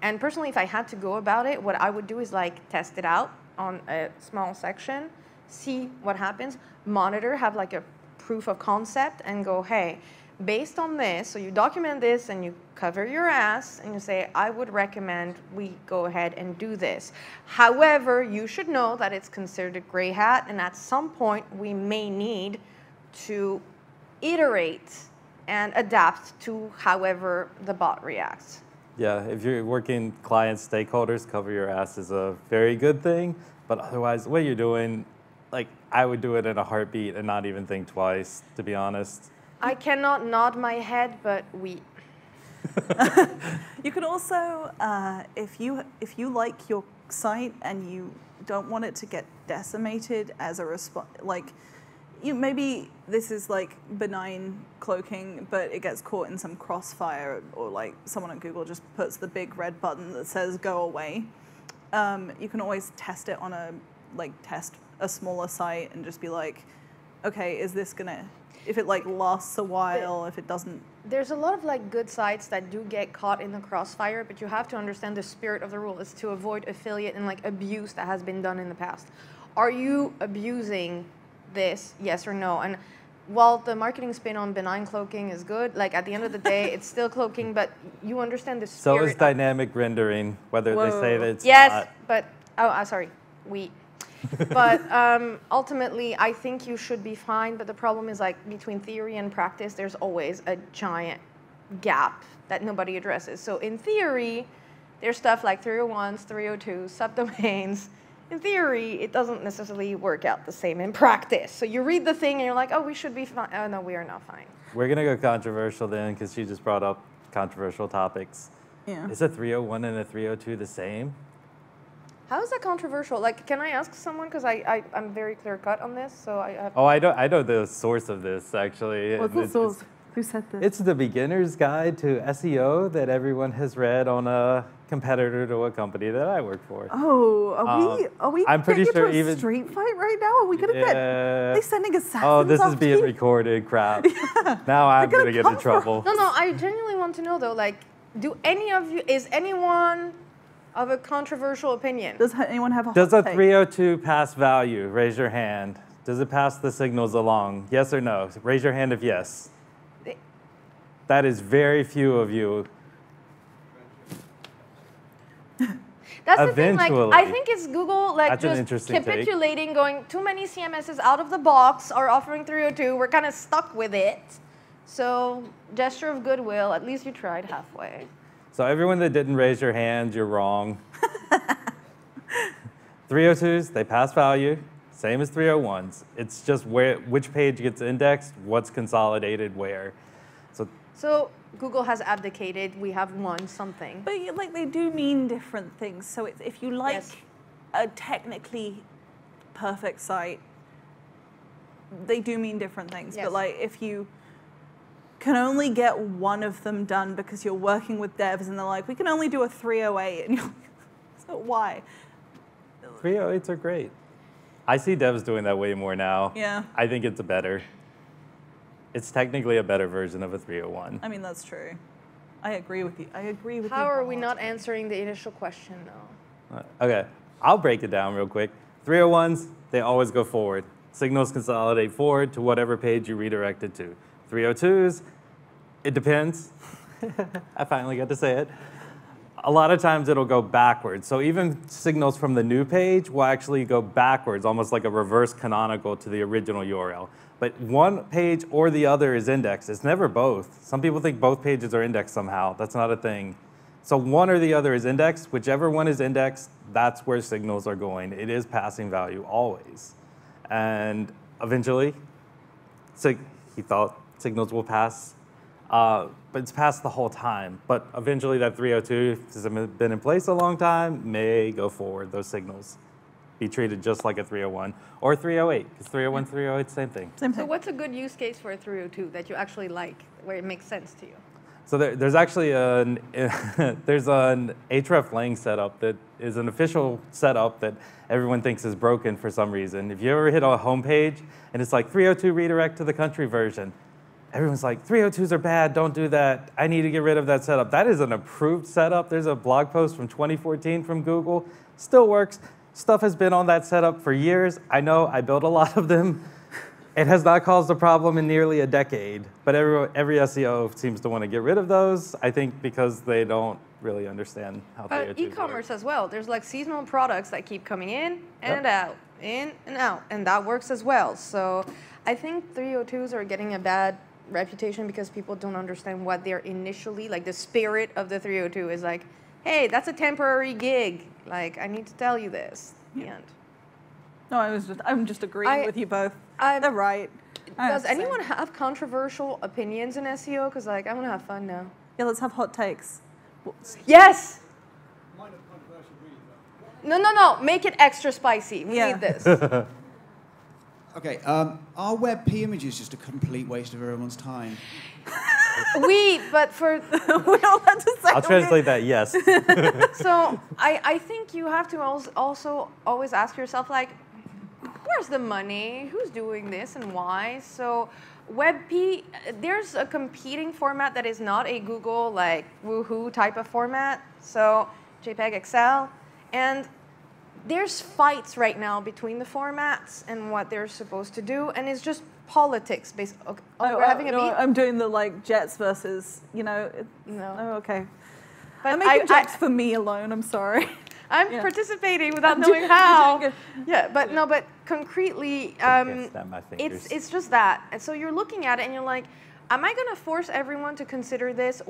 And personally, if I had to go about it, what I would do is like test it out on a small section, see what happens, monitor, have like a proof of concept, and go, hey, based on this, so you document this and you cover your ass and you say, I would recommend we go ahead and do this. However, you should know that it's considered a gray hat, and at some point we may need to iterate and adapt to however the bot reacts. Yeah, if you're working clients, stakeholders, cover your ass is a very good thing. But otherwise, what you're doing, like, I would do it in a heartbeat and not even think twice, to be honest. I cannot nod my head, but we. You could also, if you like your site and you don't want it to get decimated as a response, like, maybe this is like benign cloaking, but it gets caught in some crossfire, or like someone at Google just puts the big red button that says go away. You can always test it on test a smaller site and just be like, okay, is this gonna, if it like lasts a while, if it doesn't. There's a lot of like good sites that do get caught in the crossfire, but you have to understand the spirit of the rule is to avoid affiliate and like abuse that has been done in the past. Are you abusing this, yes or no? And while the marketing spin on benign cloaking is good, like at the end of the day, it's still cloaking, but you understand the spirit. So is dynamic rendering, whether they say that it's yes, not. but, sorry, But ultimately, I think you should be fine. But the problem is, like, between theory and practice, there's always a giant gap that nobody addresses. So in theory, there's stuff like 301s, 302s, subdomains. In theory, it doesn't necessarily work out the same in practice. So you read the thing and you're like, oh, we should be fine. Oh, no, we are not fine. We're going to go controversial then, because she just brought up controversial topics. Yeah. Is a 301 and a 302 the same? How is that controversial? Like, can I ask someone? Because I'm very clear cut on this, so I have. Oh, I know the source of this, actually. What's the source? Who said this? It's the beginner's guide to SEO that everyone has read on a competitor to a company that I work for. Oh, are we I'm pretty getting sure into a even street fight right now? Are we gonna get? Are they sending assassins? Oh, this is after being you? recorded. Crap. Yeah. Now I'm gonna get in trouble. No, I genuinely want to know though. Like, is anyone of a controversial opinion? Does anyone have a hot Does a take? 302 pass value? Raise your hand. Does it pass the signals along? Yes or no? Raise your hand if yes. That is very few of you. That's the thing, like, Eventually. I think it's Google, like, That's an just interesting take. capitulating, going, too many CMSs out of the box are offering 302. We're kind of stuck with it. So, gesture of goodwill, at least you tried halfway. So everyone that didn't raise your hand, you're wrong. 302s, they pass value, same as 301s. It's just which page gets indexed, what's consolidated where. So Google has abdicated. We have won something. But like they do mean different things. So if you like Yes. a technically perfect site, they do mean different things. Yes. But like if you can only get one of them done because you're working with devs and they're like, we can only do a 308, and you're like, so why? 308s are great. I see devs doing that way more now. Yeah. I think it's it's technically a better version of a 301. I mean, that's true. I agree with you. I agree with you. How are we not answering the initial question, though? Okay, I'll break it down real quick. 301s, they always go forward. Signals consolidate forward to whatever page you redirect it to. 302s, it depends. I finally got to say it. A lot of times it'll go backwards. So even signals from the new page will actually go backwards, almost like a reverse canonical to the original URL. But one page or the other is indexed. It's never both. Some people think both pages are indexed somehow. That's not a thing. So one or the other is indexed. Whichever one is indexed, that's where signals are going. It is passing value always. And eventually, so he thought signals will pass, but it's passed the whole time. But eventually that 302, has been in place a long time, may go forward, those signals. Be treated just like a 301 or 308, because 301, 308, same thing. So what's a good use case for a 302 that you actually like, where it makes sense to you? So there's actually there's an href lang setup that is an official setup that everyone thinks is broken for some reason. If you ever hit a home page and it's like 302 redirect to the country version, everyone's like, 302s are bad, don't do that. I need to get rid of that setup. That is an approved setup. There's a blog post from 2014 from Google. Still works. Stuff has been on that setup for years. I know, I built a lot of them. It has not caused a problem in nearly a decade, but every SEO seems to want to get rid of those, I think because they don't really understand how to But e-commerce as well. There's like seasonal products that keep coming in and out, and that works as well. So I think 302s are getting a bad reputation because people don't understand what they're initially, like the spirit of the 302 is like, hey, that's a temporary gig. Like, I need to tell you this. The end. No, I'm just agreeing with you both. They're right. Does anyone have controversial opinions in SEO? Because like, I want to have fun now. Yeah, let's have hot takes. Yes. No. Make it extra spicy. We need this. Okay. Are WebP images just a complete waste of everyone's time? But for we don't have to say. I'll translate that. Yes. So I think you have to also always ask yourself like, where's the money? Who's doing this and why? So WebP, there's a competing format that is not a Google like woohoo type of format. So JPEG XL, and there's fights right now between the formats and what they're supposed to do, and it's just politics based. Okay. We're having a beat. I'm doing the like Jets versus, No. Oh, okay. But I'm making Jets for me alone. I'm sorry. I'm participating without knowing how. Yeah, but concretely, it's just that. And so you're looking at it and you're like, am I going to force everyone to consider this?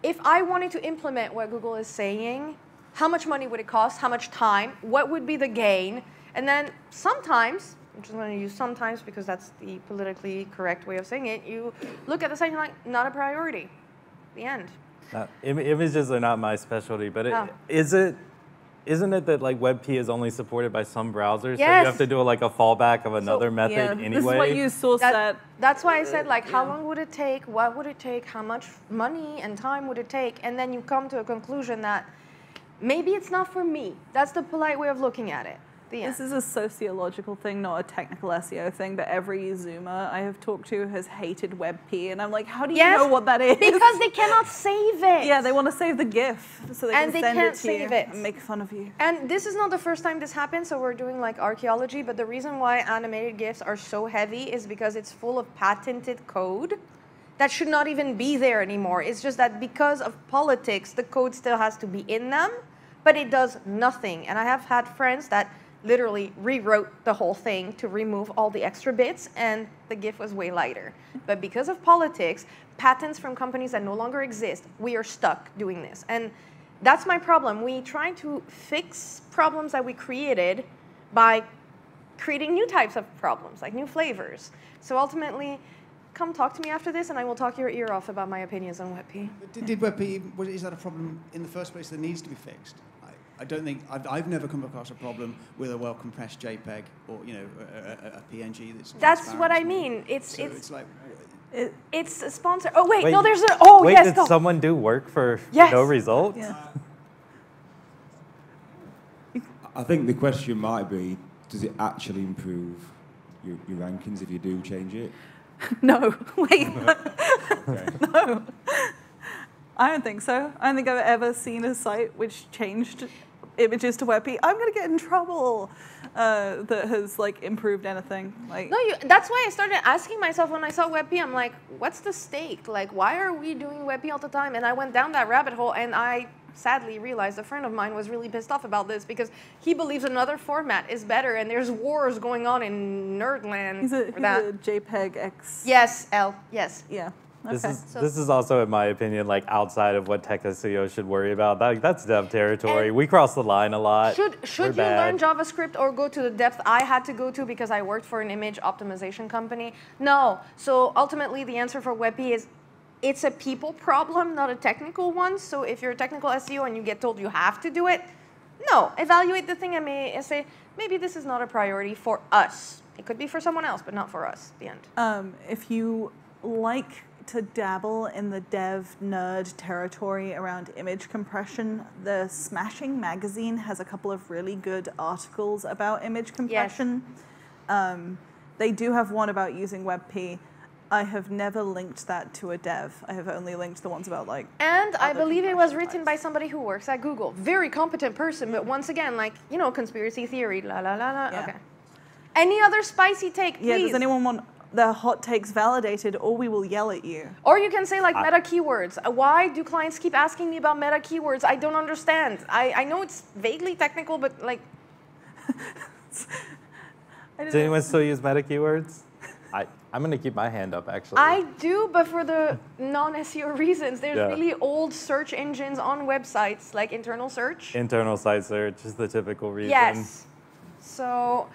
If I wanted to implement what Google is saying, how much money would it cost? How much time? What would be the gain? And then sometimes, I'm just going to use sometimes because that's the politically correct way of saying it, you look at the site and you're like, not a priority. The end. Images are not my specialty, but isn't it that like WebP is only supported by some browsers? Yes. So you have to do like a fallback of another method anyway? This is what you source that. That's why I said like, how long would it take? What would it take? How much money and time would it take? And then you come to a conclusion that maybe it's not for me. That's the polite way of looking at it. This is a sociological thing, not a technical SEO thing, but every Zoomer I have talked to has hated WebP, and I'm like, how do you know what that is? Because they cannot save it. Yeah, they want to save the GIF, so they can send it to you it. and make fun of you. And this is not the first time this happened, so we're doing like archaeology, but the reason why animated GIFs are so heavy is because it's full of patented code that should not even be there anymore. It's just that because of politics, the code still has to be in them, but it does nothing. And I have had friends that literally rewrote the whole thing to remove all the extra bits, and the GIF was way lighter. But because of politics, patents from companies that no longer exist, we are stuck doing this. And that's my problem. We try to fix problems that we created by creating new types of problems, like new flavors. So ultimately, come talk to me after this, and I will talk your ear off about my opinions on WebP. Did WebP, is that a problem in the first place that needs to be fixed? I don't think, I've never come across a problem with a well-compressed JPEG or, a PNG that's what I mean. It's like... It's a sponsor. Oh, wait, no, there's a... Did someone do work for no result? Yeah. I think the question might be, does it actually improve your rankings if you do change it? No, wait. No. I don't think so. I don't think I've ever seen a site which changed images to WebP. I'm going to get in trouble that has like improved anything. Like, no, that's why I started asking myself when I saw WebP, I'm like, what's the stake? Like, why are we doing WebP all the time? And I went down that rabbit hole, and I sadly realized a friend of mine was really pissed off about this because he believes another format is better, and there's wars going on in Nerdland. He's a JPEG X. Yes, L. Yes. Yeah. Okay. This is also, in my opinion, like outside of what tech SEO should worry about. That's dev territory. We cross the line a lot. Should you learn JavaScript or go to the depth I had to go to because I worked for an image optimization company? No. So ultimately, the answer for WebP is it's a people problem, not a technical one. So if you're a technical SEO and you get told you have to do it, no. Evaluate the thing and say, maybe this is not a priority for us. It could be for someone else, but not for us. The end. If you like to dabble in the dev nerd territory around image compression, the Smashing magazine has a couple of really good articles about image compression. Yes. They do have one about using WebP. I have never linked that to a dev. I have only linked the ones about like... And I believe it was written by somebody who works at Google. Very competent person, but once again, like, conspiracy theory, la la la la, okay. Any other spicy take, please? Yeah, does anyone want their hot takes validated, or we will yell at you? Or you can say like meta keywords. Why do clients keep asking me about meta keywords? I don't understand. I know it's vaguely technical, but like... Does anyone still use meta keywords? I'm going to keep my hand up, actually. I do, but for the non-SEO reasons. There's really old search engines on websites, like internal search. Internal site search is the typical reason. Yes. So,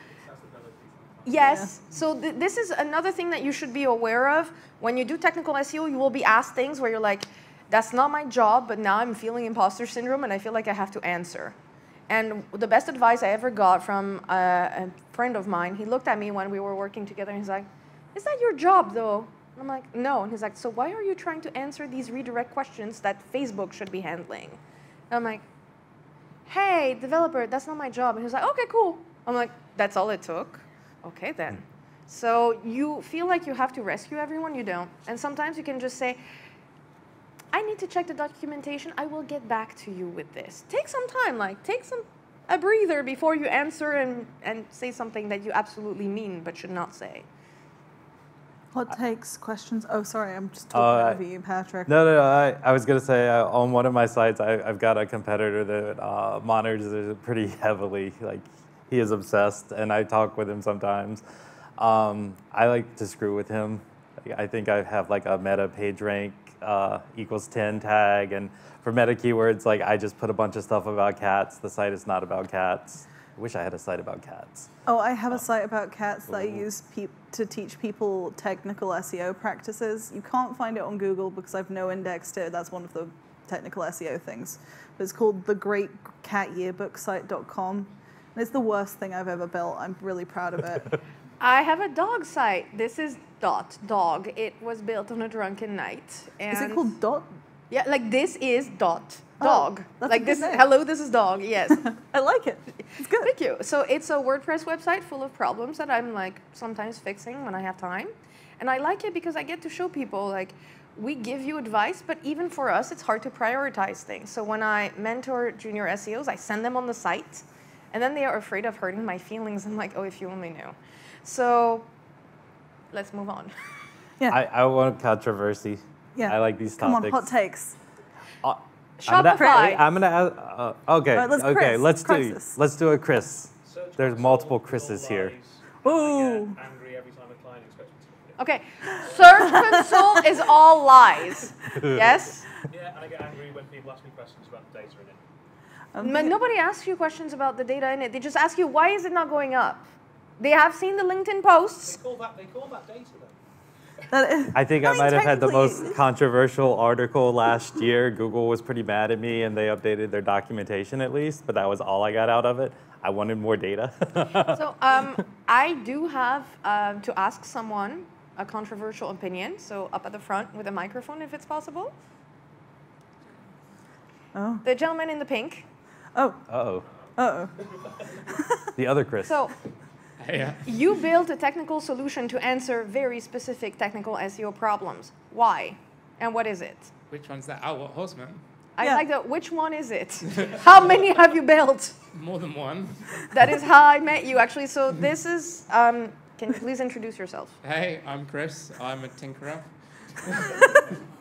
yes. So this is another thing that you should be aware of. When you do technical SEO, you will be asked things where you're like, that's not my job, but now I'm feeling imposter syndrome and I feel like I have to answer. And the best advice I ever got from a friend of mine, he looked at me when we were working together and he's like, is that your job though? And I'm like, no. And he's like, so why are you trying to answer these redirect questions that Facebook should be handling? And I'm like, hey, developer, that's not my job. And he's like, okay, cool. I'm like, that's all it took? Okay then. So you feel like you have to rescue everyone, you don't. And sometimes you can just say, I need to check the documentation. I will get back to you with this. Take some time, like take a breather before you answer and say something that you absolutely mean but should not say. Hot takes, questions. Oh, sorry, I'm just talking over you, Patrick. No. I was going to say on one of my sites, I've got a competitor that monitors it pretty heavily. Like he is obsessed, and I talk with him sometimes. I like to screw with him. I think I have like a meta page rank equals 10 tag, and for meta keywords, like I just put a bunch of stuff about cats. The site is not about cats. I wish I had a site about cats. Oh, I have a site about cats that I use to teach people technical SEO practices. You can't find it on Google because I've no indexed it. That's one of the technical SEO things. But it's called thegreatcatyearbooksite.com. And it's the worst thing I've ever built. I'm really proud of it. I have a dog site. This is .dog. It was built on a drunken night. And Is it called dot? Yeah, like this is dog. That's like a good this. name. Hello, this is dog. Yes. I like it. It's good. Thank you. So it's a WordPress website full of problems that I'm like sometimes fixing when I have time. And I like it because I get to show people like we give you advice, but even for us, it's hard to prioritize things. So when I mentor junior SEOs, I send them on the site and then they are afraid of hurting my feelings. I'm like, oh, if you only knew. So let's move on. Yeah. I want controversy. Yeah. I like these Come topics. on, hot takes. Shopify. I'm gonna ask. Okay. All right, let's okay. Chris. Let's do a Chris. Search There's console multiple is all Chris's here. lies. Ooh. I get angry every time a client expects me to. Okay. Search Console is all lies. Yes? Yeah, and I get angry when people ask me questions about the data in it. But nobody asks you questions about the data in it. They just ask you, why is it not going up? They have seen the LinkedIn posts. They call that data though. I think I might have had the most technically- controversial article last year. Google was pretty mad at me, and they updated their documentation at least, but that was all I got out of it. I wanted more data. So I do have to ask someone a controversial opinion. So up at the front with a microphone, if it's possible. Oh. The gentleman in the pink. Oh. Uh-oh. Uh-oh. The other Chris. So you built a technical solution to answer very specific technical SEO problems. Why? And what is it? Which one's that? Oh, what, Horseman? I Yeah. like the, which one is it? How many have you built? More than one. That is how I met you, actually. So this is, can you please introduce yourself? Hey, I'm Chris. I'm a tinkerer.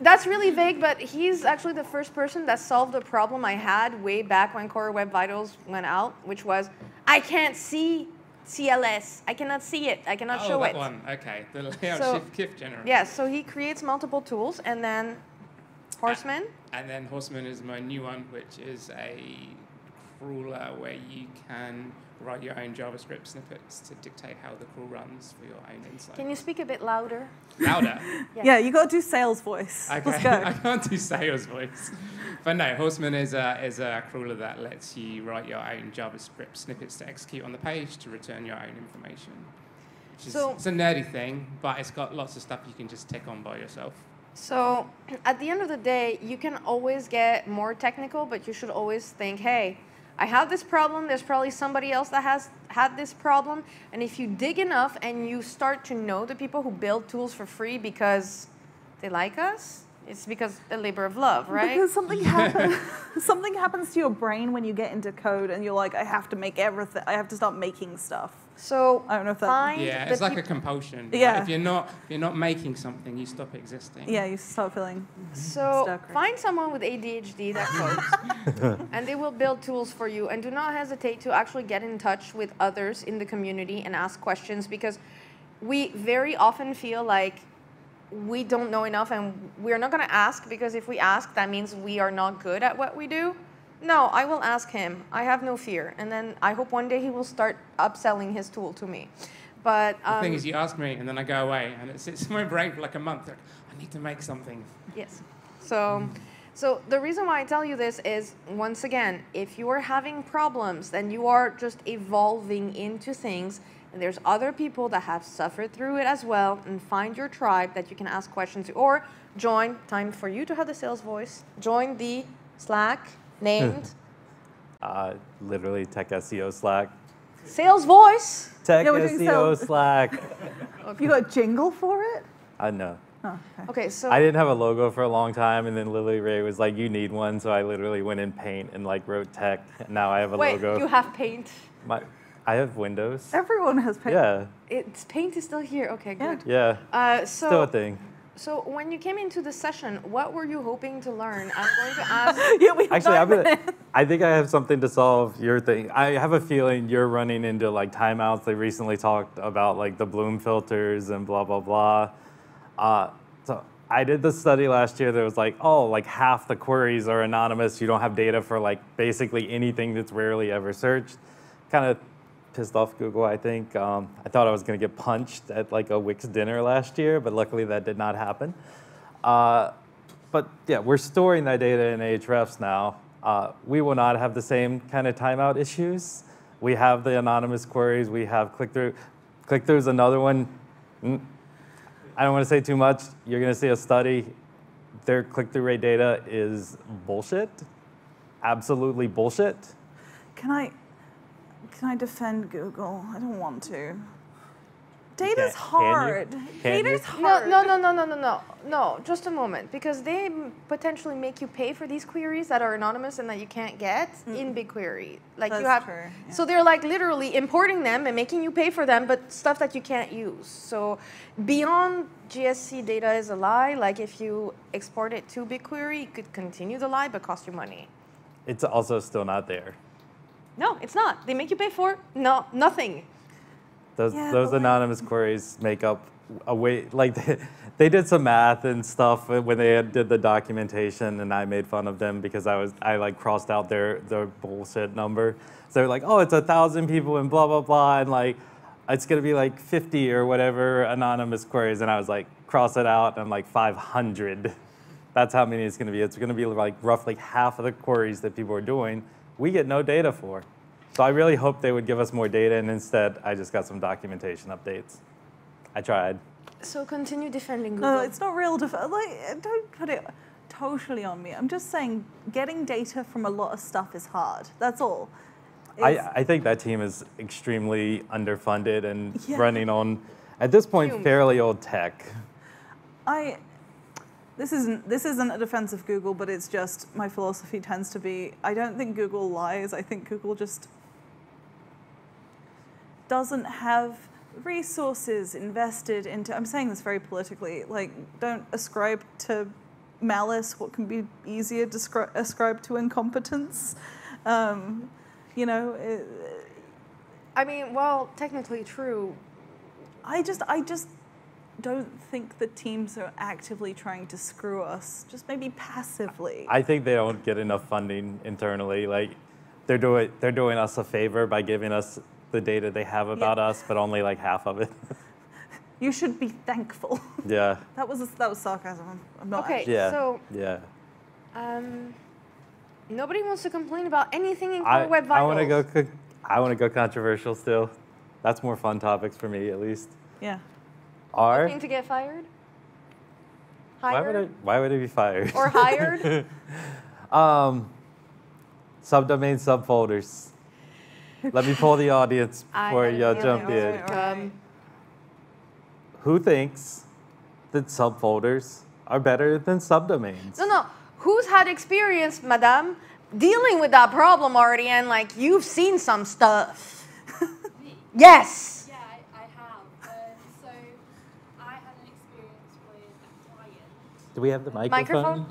That's really vague, but he's actually the first person that solved a problem I had way back when Core Web Vitals went out, which was, I can't see CLS. I cannot see it. I cannot show that it. one. Okay. The layout So- shift GIF generator. Yeah, so he creates multiple tools, and then Horseman. And then Horseman is my new one, which is a crawler where you can write your own JavaScript snippets to dictate how the crawl runs for your own insight. Can you speak a bit louder? Louder? Yeah, you got to do sales voice. Okay. Let's go. I can't do sales voice. But no, Horseman is a crawler that lets you write your own JavaScript snippets to execute on the page to return your own information. Which is, So- it's a nerdy thing, but it's got lots of stuff you can just tick on by yourself. So at the end of the day, you can always get more technical, but you should always think, hey, I have this problem. There's probably somebody else that has had this problem. And if you dig enough and you start to know the people who build tools for free because they like us, it's because a labor of love, right? Because something happens to your brain when you get into code and you're like, I have to make everything, I have to start making stuff. So I don't know if that. find Yeah, the it's like a peop- compulsion. Yeah. Like, if you're not making something, you stop existing. Yeah, you start feeling. So stuck, right? find someone with ADHD that codes, and they will build tools for you. And do not hesitate to actually get in touch with others in the community and ask questions, because we very often feel like we don't know enough, and we're not going to ask, because if we ask, that means we are not good at what we do. No, I will ask him. I have no fear. And then I hope one day he will start upselling his tool to me. But The thing is, you ask me, and then I go away, and it sits in my brain for like a month. Like, I need to make something. yes. So the reason why I tell you this is, once again, if you are having problems, then you are just evolving into things. And there's other people that have suffered through it as well, and find your tribe that you can ask questions to, or join, time for you to have the sales voice, join the Slack named Literally Tech SEO Slack. Sales Voice. Tech Yeah, we're doing SEO sales. Slack. You got a jingle for it? I know. Oh, okay. Okay, so I didn't have a logo for a long time, and then Lily Ray was like, "You need one," so I literally went in Paint and like wrote Tech. And now I have a wait, logo. you have Paint. I have Windows. Everyone has paint. Yeah, Paint is still here. Okay, Yeah. good. yeah. So Still a thing. So when you came into the session, what were you hoping to learn? I'm going to ask. Yeah, we have Actually, I think I have something to solve your thing. I have a feeling you're running into like timeouts. They recently talked about like the bloom filters and blah, blah, blah. So I did this study last year that was like, oh, like half the queries are anonymous. You don't have data for like basically anything that's rarely ever searched. Kind of pissed off Google, I think. I thought I was going to get punched at like a Wix dinner last year, but luckily that did not happen. But yeah, we're storing that data in Ahrefs now. We will not have the same kind of timeout issues. We have the anonymous queries. We have click-through. Click-through is another one. I don't want to say too much. You're going to see a study. Their click-through rate data is bullshit. Absolutely bullshit. Can I defend Google? I don't want to. Data's hard. Data's hard. No, just a moment, because they potentially make you pay for these queries that are anonymous and that you can't get in BigQuery. Like That's you have, true, yeah. so they're like literally importing them and making you pay for them, but stuff that you can't use. So beyond GSC data is a lie. Like if you export it to BigQuery, it could continue the lie but cost you money. It's also still not there. No, it's not. They make you pay for nothing. Those Yeah, but anonymous queries make up a way, like they did some math and stuff when they did the documentation, and I made fun of them because I like crossed out their bullshit number. So they're like, oh, it's 1,000 people and blah, blah, blah, and like it's gonna be like 50 or whatever anonymous queries, and I was like, cross it out, and I'm like 500. That's how many it's gonna be. It's gonna be like roughly half of the queries that people are doing, we get no data for. So I really hope they would give us more data, and instead, I just got some documentation updates. I tried. So continue defending Google. No, it's not real. Don't put it totally on me. I'm just saying getting data from a lot of stuff is hard. That's all. I think that team is extremely underfunded and Yeah. running on, at this point, fairly old tech. This isn't a defense of Google, but it's just my philosophy tends to be, I don't think Google lies. I think Google just doesn't have resources invested into, I'm saying this very politically, like don't ascribe to malice what can be easier to ascribe to incompetence. You know, I mean, well, technically true. I just don't think the teams are actively trying to screw us, just maybe passively. I think they don't get enough funding internally. Like, they're doing us a favor by giving us the data they have about us, but only like half of it. You should be thankful. Yeah. That was sarcasm. I'm not. Okay, Yeah. so Yeah. nobody wants to complain about anything in Core Web Vitals. I want to go controversial still. That's more fun topics for me, at least. Yeah. Looking to get fired? Hired? Why would I be fired? Or hired? Subdomain subfolders. Let me pull the audience before you jump in. Who thinks that subfolders are better than subdomains? No. Who's had experience, madame, dealing with that problem already, and like you've seen some stuff? Yes. Yeah, I have. So I had an experience with a client. Do we have the microphone?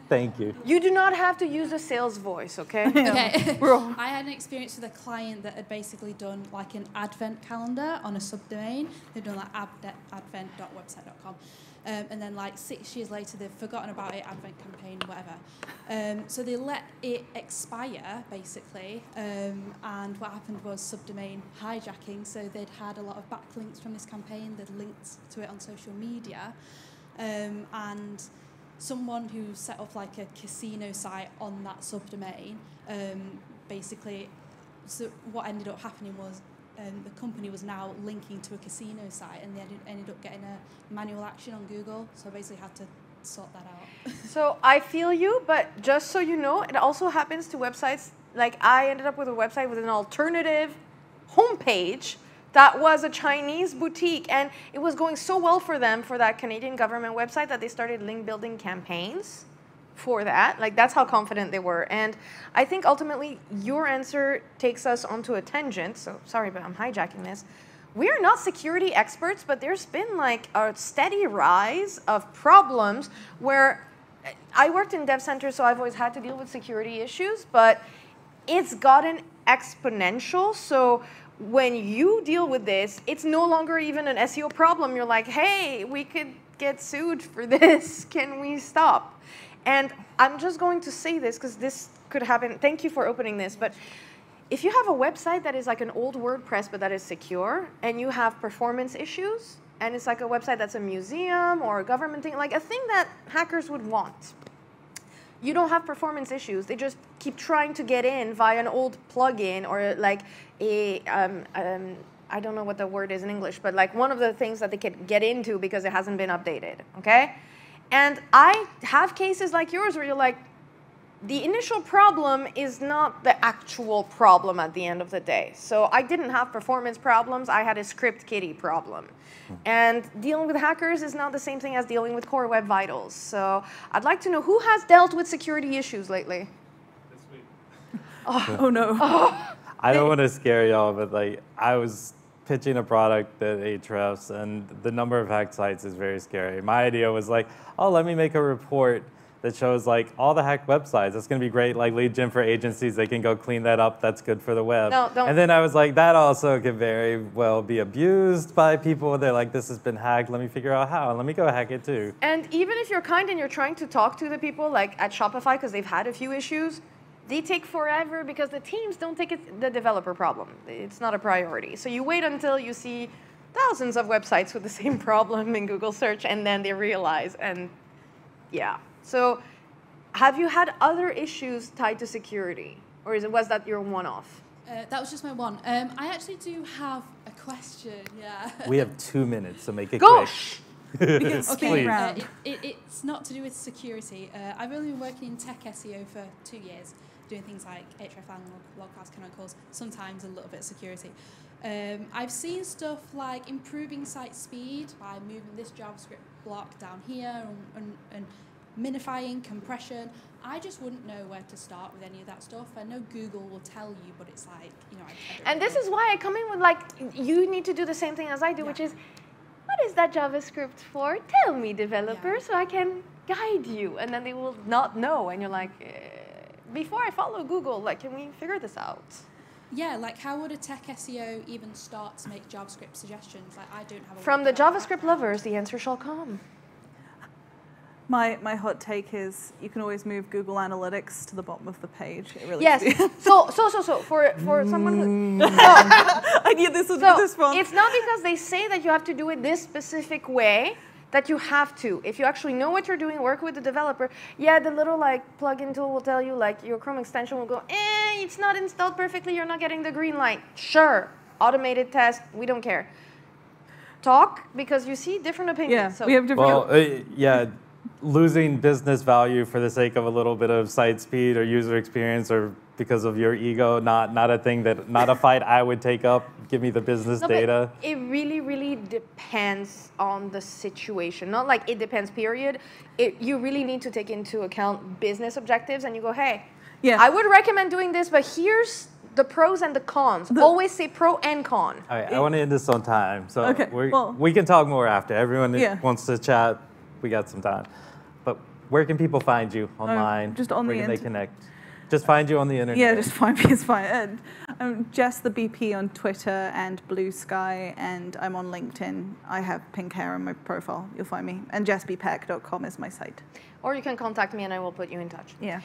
Thank you. You do not have to use a sales voice, okay? Okay. I had an experience with a client that had basically done like an advent calendar on a subdomain. They'd done like advent.website.com. And then like 6 years later, they've forgotten about it, advent campaign, whatever. So they let it expire, basically. And what happened was subdomain hijacking. So they'd had a lot of backlinks from this campaign. They'd linked to it on social media. And someone who set up like a casino site on that subdomain, basically, so what ended up happening was the company was now linking to a casino site, and they ended up getting a manual action on Google. So I basically had to sort that out. So I feel you, but just so you know, it also happens to websites. Like I ended up with a website with an alternative homepage that was a Chinese boutique, and it was going so well for them for that Canadian government website that they started link building campaigns for that. Like that's how confident they were. And I think ultimately your answer takes us onto a tangent. So sorry, but I'm hijacking this. We are not security experts, but there's been like a steady rise of problems where I worked in dev center, so I've always had to deal with security issues, but it's gotten exponential. So when you deal with this, it's no longer even an SEO problem. You're like, hey, we could get sued for this. Can we stop? And I'm just going to say this because this could happen. Thank you for opening this. But if you have a website that is like an old WordPress, but that is secure, and you have performance issues, and it's like a website that's a museum or a government thing, like a thing that hackers would want. You don't have performance issues. They just keep trying to get in via an old plugin or like a, I don't know what the word is in English, but like one of the things that they could get into because it hasn't been updated, okay? And I have cases like yours where you're like, the initial problem is not the actual problem at the end of the day. So I didn't have performance problems. I had a script kiddie problem. And dealing with hackers is not the same thing as dealing with core web vitals. So I'd like to know who has dealt with security issues lately? This week. Oh no. I don't want to scare y'all, but like I was pitching a product at Ahrefs, and the number of hacked sites is very scary. My idea was like, oh, let me make a report that shows like all the hacked websites. That's going to be great, like lead gen for agencies. They can go clean that up. That's good for the web. No, don't. And then I was like, that also could very well be abused by people. They're like, this has been hacked. Let me figure out how. And let me go hack it too. And even if you're kind and you're trying to talk to the people like at Shopify because they've had a few issues, they take forever because the teams don't take it the developer problem. It's not a priority. So you wait until you see thousands of websites with the same problem in Google search, and then they realize, and yeah. So have you had other issues tied to security? Or was that your one-off? That was just my one. I actually do have a question, yeah. We have 2 minutes, so make it Gosh! quick. Okay, it's not to do with security. I've only been working in tech SEO for 2 years, doing things like hreflang, logcast, canonical calls, sometimes a little bit of security. I've seen stuff like improving site speed by moving this JavaScript block down here and minifying, compression. I just wouldn't know where to start with any of that stuff. I know Google will tell you, but it's like, you know, I don't And this is why I come in with like, you need to do the same thing as I do, which is, what is that JavaScript for? Tell me, developer, so I can guide you. And then they will not know. And you're like, before I follow Google, like, can we figure this out? Yeah, like how would a tech SEO even start to make JavaScript suggestions? Like I don't have a From the web JavaScript lovers, the answer shall come. My hot take is you can always move Google Analytics to the bottom of the page. It really Yes. So for someone who I knew this would be this one. It's not because they say that you have to do it this specific way that you have to. If you actually know what you're doing, work with the developer. Yeah, the little like plugin tool will tell you like your Chrome extension will go, it's not installed perfectly. You're not getting the green light. Sure, automated test. We don't care. Talk because you see different opinions. Yeah, so we have different. Yeah. Losing business value for the sake of a little bit of site speed or user experience or because of your ego, not a thing that, not a fight I would take up. Give me the business data. It really, really depends on the situation. Not like it depends, period. You really need to take into account business objectives and you go, hey, I would recommend doing this, but here's the pros and the cons. Always say pro and con. All right, I want to end this on time. So Okay, we can talk more after. Everyone Yeah. wants to chat. We got some time. But where can people find you online? Just on where the can they connect? Just find you on the internet. Yeah, just find me, it's fine. And I'm Jess the BP on Twitter and Blue Sky, and I'm on LinkedIn. I have pink hair on my profile. You'll find me. And jessbpeck.com is my site. Or you can contact me and I will put you in touch. Yeah.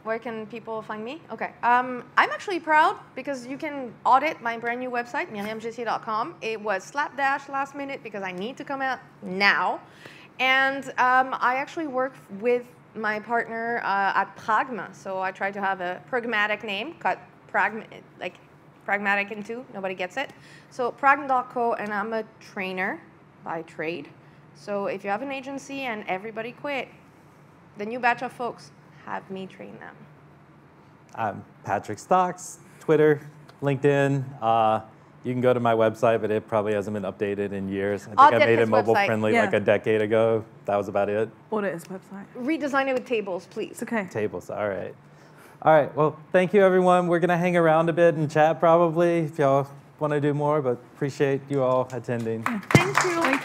Where can people find me? Okay. I'm actually proud because you can audit my brand new website, myriamjessier.com. It was slapdash last minute because I need to come out now. And I actually work with my partner at Pragma. So I try to have a pragmatic name, cut pragmatic in two, nobody gets it. So pragma.co, and I'm a trainer by trade. So if you have an agency and everybody quit, the new batch of folks, have me train them. I'm Patrick Stox, Twitter, LinkedIn. You can go to my website, but it probably hasn't been updated in years. I think I made it mobile friendly like a decade ago. That was about it. What is website? Redesign it with tables, please. It's okay. Tables, all right. All right, well, thank you, everyone. We're going to hang around a bit and chat probably if y'all want to do more, but appreciate you all attending. Thank you.